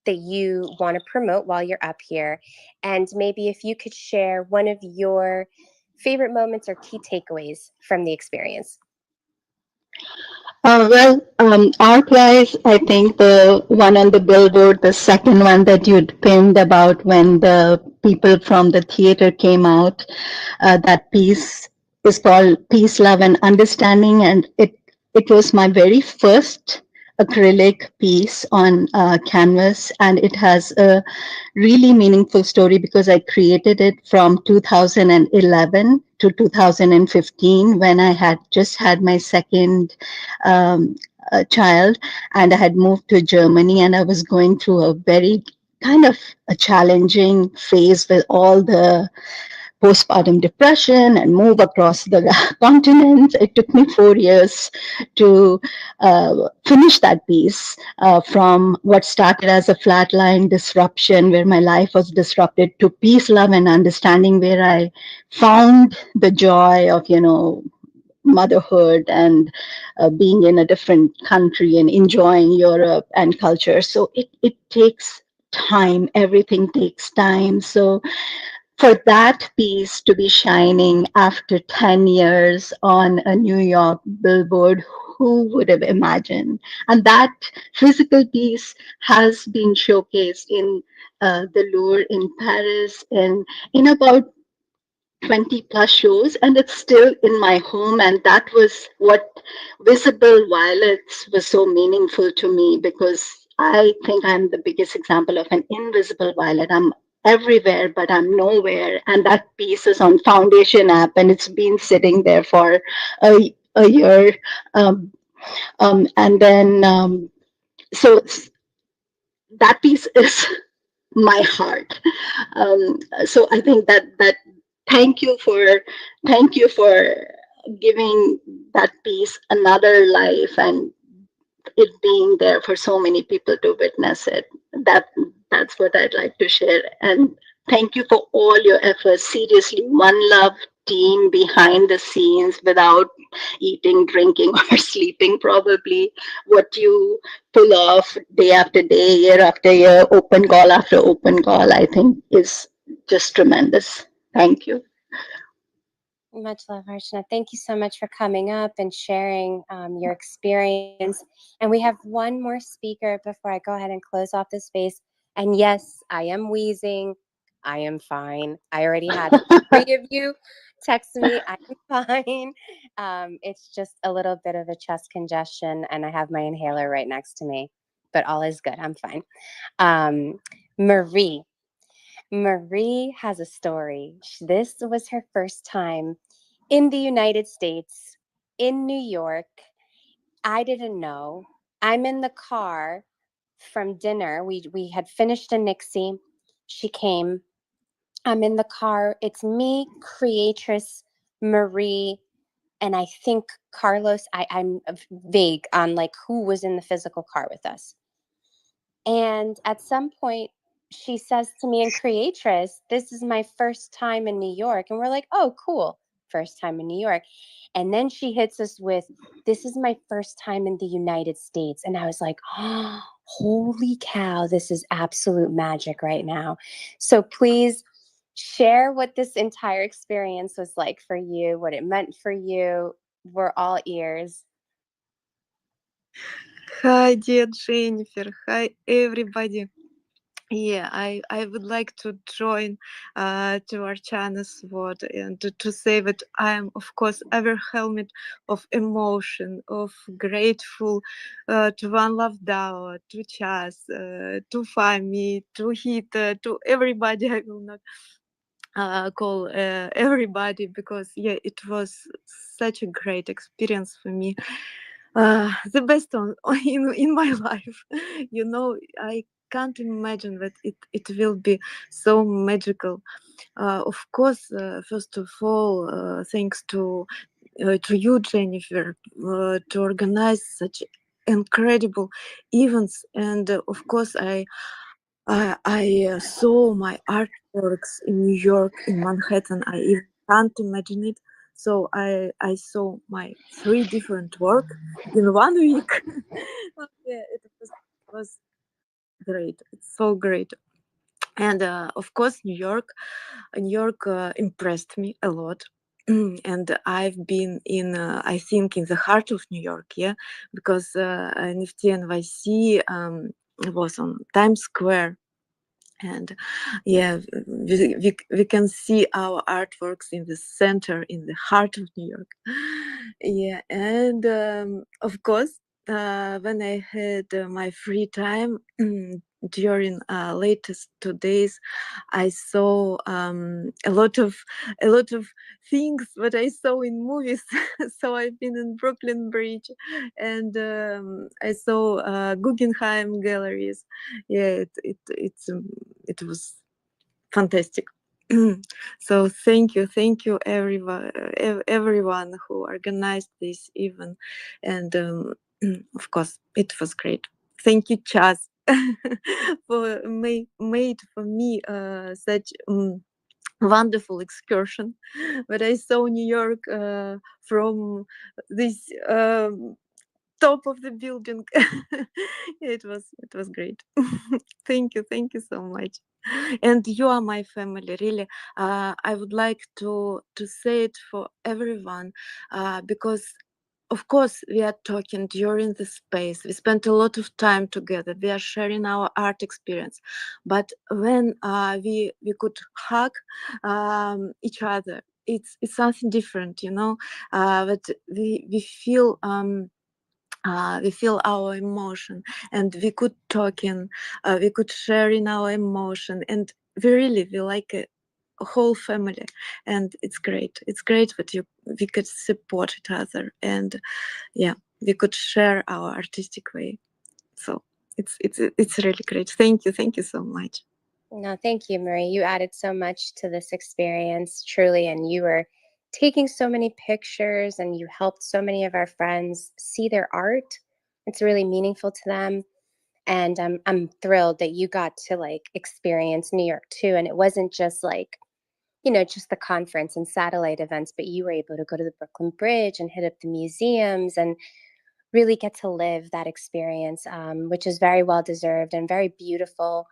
that you want to promote while you're up here. And maybe if you could share one of your favorite moments or key takeaways from the experience. Art-wise, I think the one on the billboard, the second one that you'd pinned about when the people from the theater came out, that piece is called Peace, Love, and Understanding, and it was my very first acrylic piece on canvas, and it has a really meaningful story because I created it from 2011 to 2015 when I had just had my second child, and I had moved to Germany, and I was going through a very kind of a challenging phase with all the postpartum depression and move across the continent. It took me 4 years to finish that piece from what started as a flatline disruption where my life was disrupted to peace, love, and understanding, where I found the joy of, motherhood and being in a different country and enjoying Europe and culture. So it takes time. Everything takes time. So for that piece to be shining after 10 years on a New York billboard, who would have imagined? And that physical piece has been showcased in the Louvre in Paris and in about 20 plus shows, and it's still in my home. And that was what Visible Violets was so meaningful to me, because I think I'm the biggest example of an invisible violet. I'm everywhere, but I'm nowhere. And that piece is on Foundation app, and it's been sitting there for a year. And then, so that piece is my heart. So I think that thank you for giving that piece another life and it being there for so many people to witness it. That's what I'd like to share. And thank you for all your efforts. Seriously, One Love team behind the scenes, without eating, drinking, or sleeping, probably, what you pull off day after day, year after year, open call after open call, I think is just tremendous. Thank you. Much love, Harshna. Thank you so much for coming up and sharing your experience. And we have one more speaker before I go ahead and close off this space. And yes, I am wheezing. I am fine. I already had 3 of you text me. I'm fine. It's just a little bit of a chest congestion, and I have my inhaler right next to me. But all is good. I'm fine. Marie. Marie has a story. This was her first time in the United States, in New York. I didn't know. I'm in the car from dinner. We had finished in Nixie. She came. I'm in the car. It's me, creatress Marie, and I think Carlos. I'm vague on like who was in the physical car with us. And at some point, she says to me, and creatress, this is my first time in New York. And we're like, oh, cool. First time in New York. And then she hits us with, this is my first time in the United States. And I was like, oh, holy cow, this is absolute magic right now. So please share what this entire experience was like for you, what it meant for you. We're all ears. Hi, dear Jennifer. Hi, everybody. Yeah, I would like to join to Archana's word and to say that I am, of course, overwhelmed of emotion, of grateful to One Love DAO, to Chas, to Fami, to Hita, to everybody. I will not call everybody because, yeah, it was such a great experience for me. The best in my life. I can't imagine that it will be so magical. Of course, first of all, thanks to you, Jennifer, to organize such incredible events, and of course, I saw my artworks in New York, in Manhattan. I even can't imagine it. So I saw my 3 different work in 1 week. Yeah, it was great. It's so great. And of course, New York impressed me a lot. And I've been in, I think, in the heart of New York, yeah, because NFT NYC was on Times Square. And yeah, we can see our artworks in the center, in the heart of New York. Yeah, and of course, when I had my free time during latest 2 days, I saw a lot of things that I saw in movies. So I've been in Brooklyn Bridge, and I saw Guggenheim galleries. Yeah, it was fantastic. So thank you everyone who organized this event, and of course it was great. Thank you, Chaz, for made for me such wonderful excursion. But I saw New York from this top of the building. It was great. Thank you so much. And you are my family, really. I would like to say it for everyone, because of course we are talking during the space. We spent a lot of time together. We are sharing our art experience. But when we could hug each other, it's something different, you know. But we feel. We feel our emotion, and we could we could share in our emotion, and we like a whole family, and it's great that we could support each other, and yeah, we could share our artistic way. So it's really great. Thank you so much. No, thank you, Marie. You added so much to this experience, truly, and you were taking so many pictures, and you helped so many of our friends see their art. It's really meaningful to them, and I'm thrilled that you got to like experience New York too. And it wasn't just like, you know, just the conference and satellite events, but you were able to go to the Brooklyn Bridge and hit up the museums and really get to live that experience, which is very well deserved and very beautiful.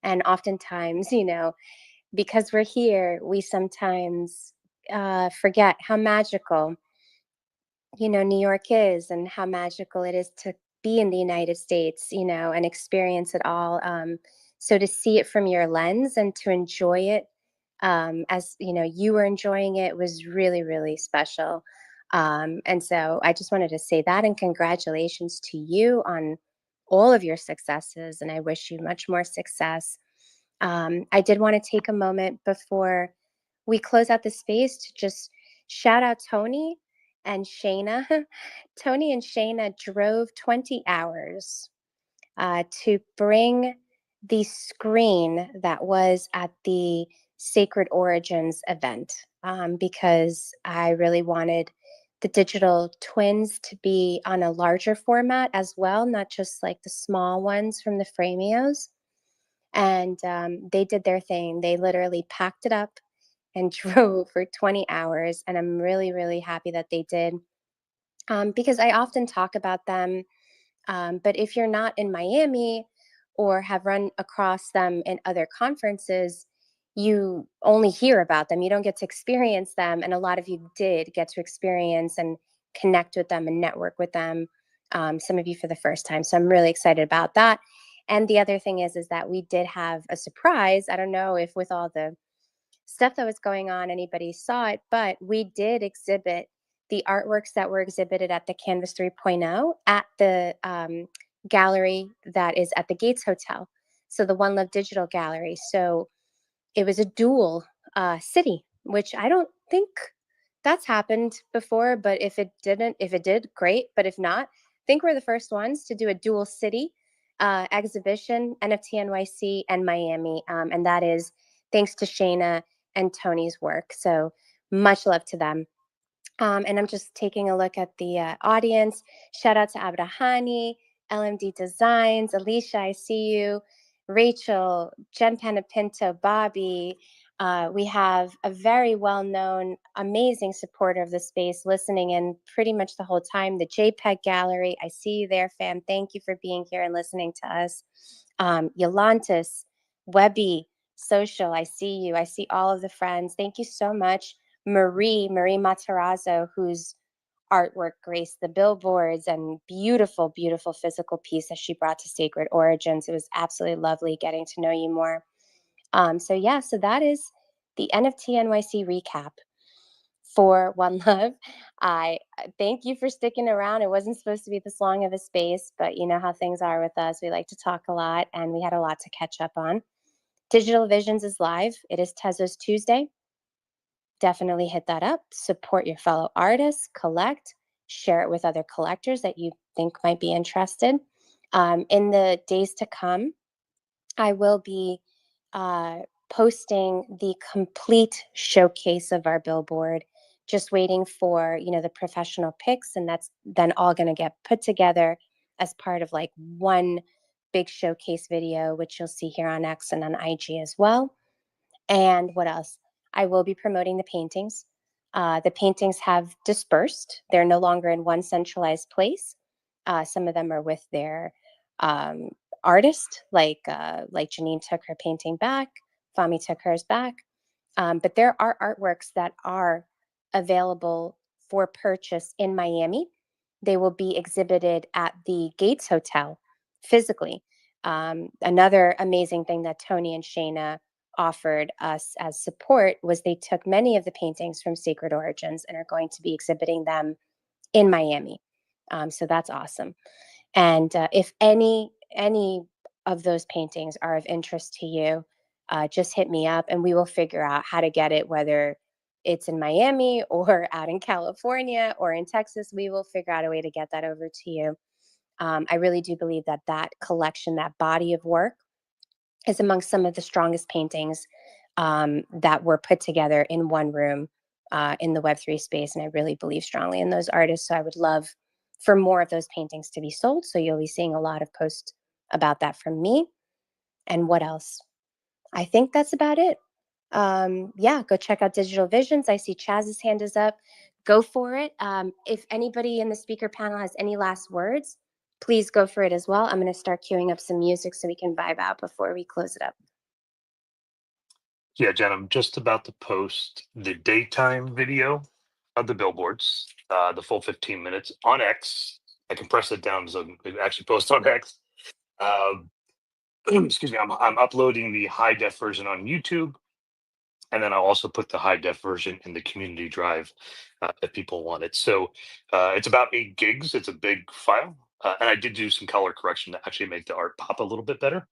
And oftentimes, you know, because we're here, we sometimes forget how magical, you know, New York is, and how magical it is to be in the United States, you know, and experience it all. So to see it from your lens and to enjoy it, as you know, you were enjoying it, was really, really special. And so I just wanted to say that, and congratulations to you on all of your successes. And I wish you much more success. I did want to take a moment before we close out the space to just shout out Tony and Shayna. Tony and Shayna drove 20 hours to bring the screen that was at the Sacred Origins event, because I really wanted the digital twins to be on a larger format as well, not just like the small ones from the Framios. And they did their thing. They literally packed it up and drove for 20 hours. And I'm really, really happy that they did, because I often talk about them. But if you're not in Miami or have run across them in other conferences, you only hear about them. You don't get to experience them. And a lot of you did get to experience and connect with them and network with them. Some of you for the first time. So I'm really excited about that. And the other thing is that we did have a surprise. I don't know if with all the stuff that was going on anybody saw it, but we did exhibit the artworks that were exhibited at the Canvas 3.0 at the gallery that is at the Gates Hotel. So the One Love Digital Gallery. So it was a dual city, which I don't think that's happened before, but if it did, great. But if not, I think we're the first ones to do a dual city exhibition, NFT NYC and Miami. And that is thanks to Shayna and Tony's work. So much love to them. And I'm just taking a look at the audience. Shout out to Abrahani, LMD Designs, Alicia, I see you, Rachel, Jen Panapinto, Bobby. We have a very well-known, amazing supporter of the space listening in pretty much the whole time. The JPEG Gallery, I see you there, fam. Thank you for being here and listening to us. Yolantis, Webby, Social, I see you. I see all of the friends. Thank you so much. Marie Matarazzo, whose artwork graced the billboards and beautiful, beautiful physical piece that she brought to Sacred Origins. It was absolutely lovely getting to know you more. So that is the NFT NYC recap for One Love. I thank you for sticking around. It wasn't supposed to be this long of a space, but you know how things are with us. We like to talk a lot, and we had a lot to catch up on. Digital Visions is live. It is Tezos Tuesday. Definitely hit that up. Support your fellow artists, collect, share it with other collectors that you think might be interested. In the days to come, I will be posting the complete showcase of our billboard, just waiting for, the professional pics, and that's then all going to get put together as part of like one big showcase video, which you'll see here on X and on IG as well. And what else? I will be promoting the paintings. The paintings have dispersed. They're no longer in one centralized place. Some of them are with their artist, like Janine took her painting back, Fami took hers back. But there are artworks that are available for purchase in Miami. They will be exhibited at the Gates Hotel physically. Another amazing thing that Tony and Shayna offered us as support was they took many of the paintings from Sacred Origins and are going to be exhibiting them in Miami. So that's awesome. And if any of those paintings are of interest to you, just hit me up and we will figure out how to get it, whether it's in Miami or out in California or in Texas. We will figure out a way to get that over to you. I really do believe that that collection, that body of work, is amongst some of the strongest paintings that were put together in one room in the Web3 space. And I really believe strongly in those artists. So I would love for more of those paintings to be sold. So you'll be seeing a lot of posts about that from me. And what else? I think that's about it. Go check out Digital Visions. I see Chaz's hand is up. Go for it. If anybody in the speaker panel has any last words, please go for it as well. I'm going to start queuing up some music so we can vibe out before we close it up. Yeah, Jen, I'm just about to post the daytime video of the billboards, the full 15 minutes on X. I compressed it down so it actually posts on X. Excuse me, I'm uploading the high def version on YouTube. And then I'll also put the high def version in the community drive if people want it. So it's about 8 gigs. It's a big file. And I did do some color correction to actually make the art pop a little bit better.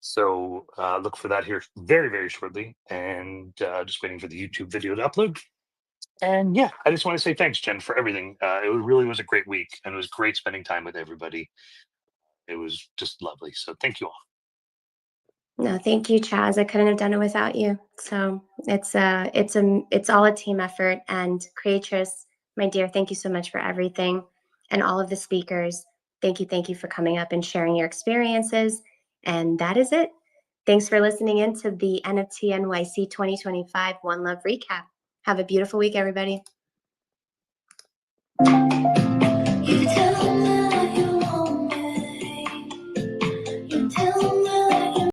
So look for that here very, very shortly. And just waiting for the YouTube video to upload. And yeah, I just want to say thanks, Jen, for everything. It really was a great week. And it was great spending time with everybody. It was just lovely. So thank you all. No, thank you, Chaz. I couldn't have done it without you. So it's all a team effort. And Creatress, my dear, thank you so much for everything. And all of the speakers, thank you for coming up and sharing your experiences. And that is it. Thanks for listening in to the NFT NYC 2025 One Love recap. Have a beautiful week, everybody.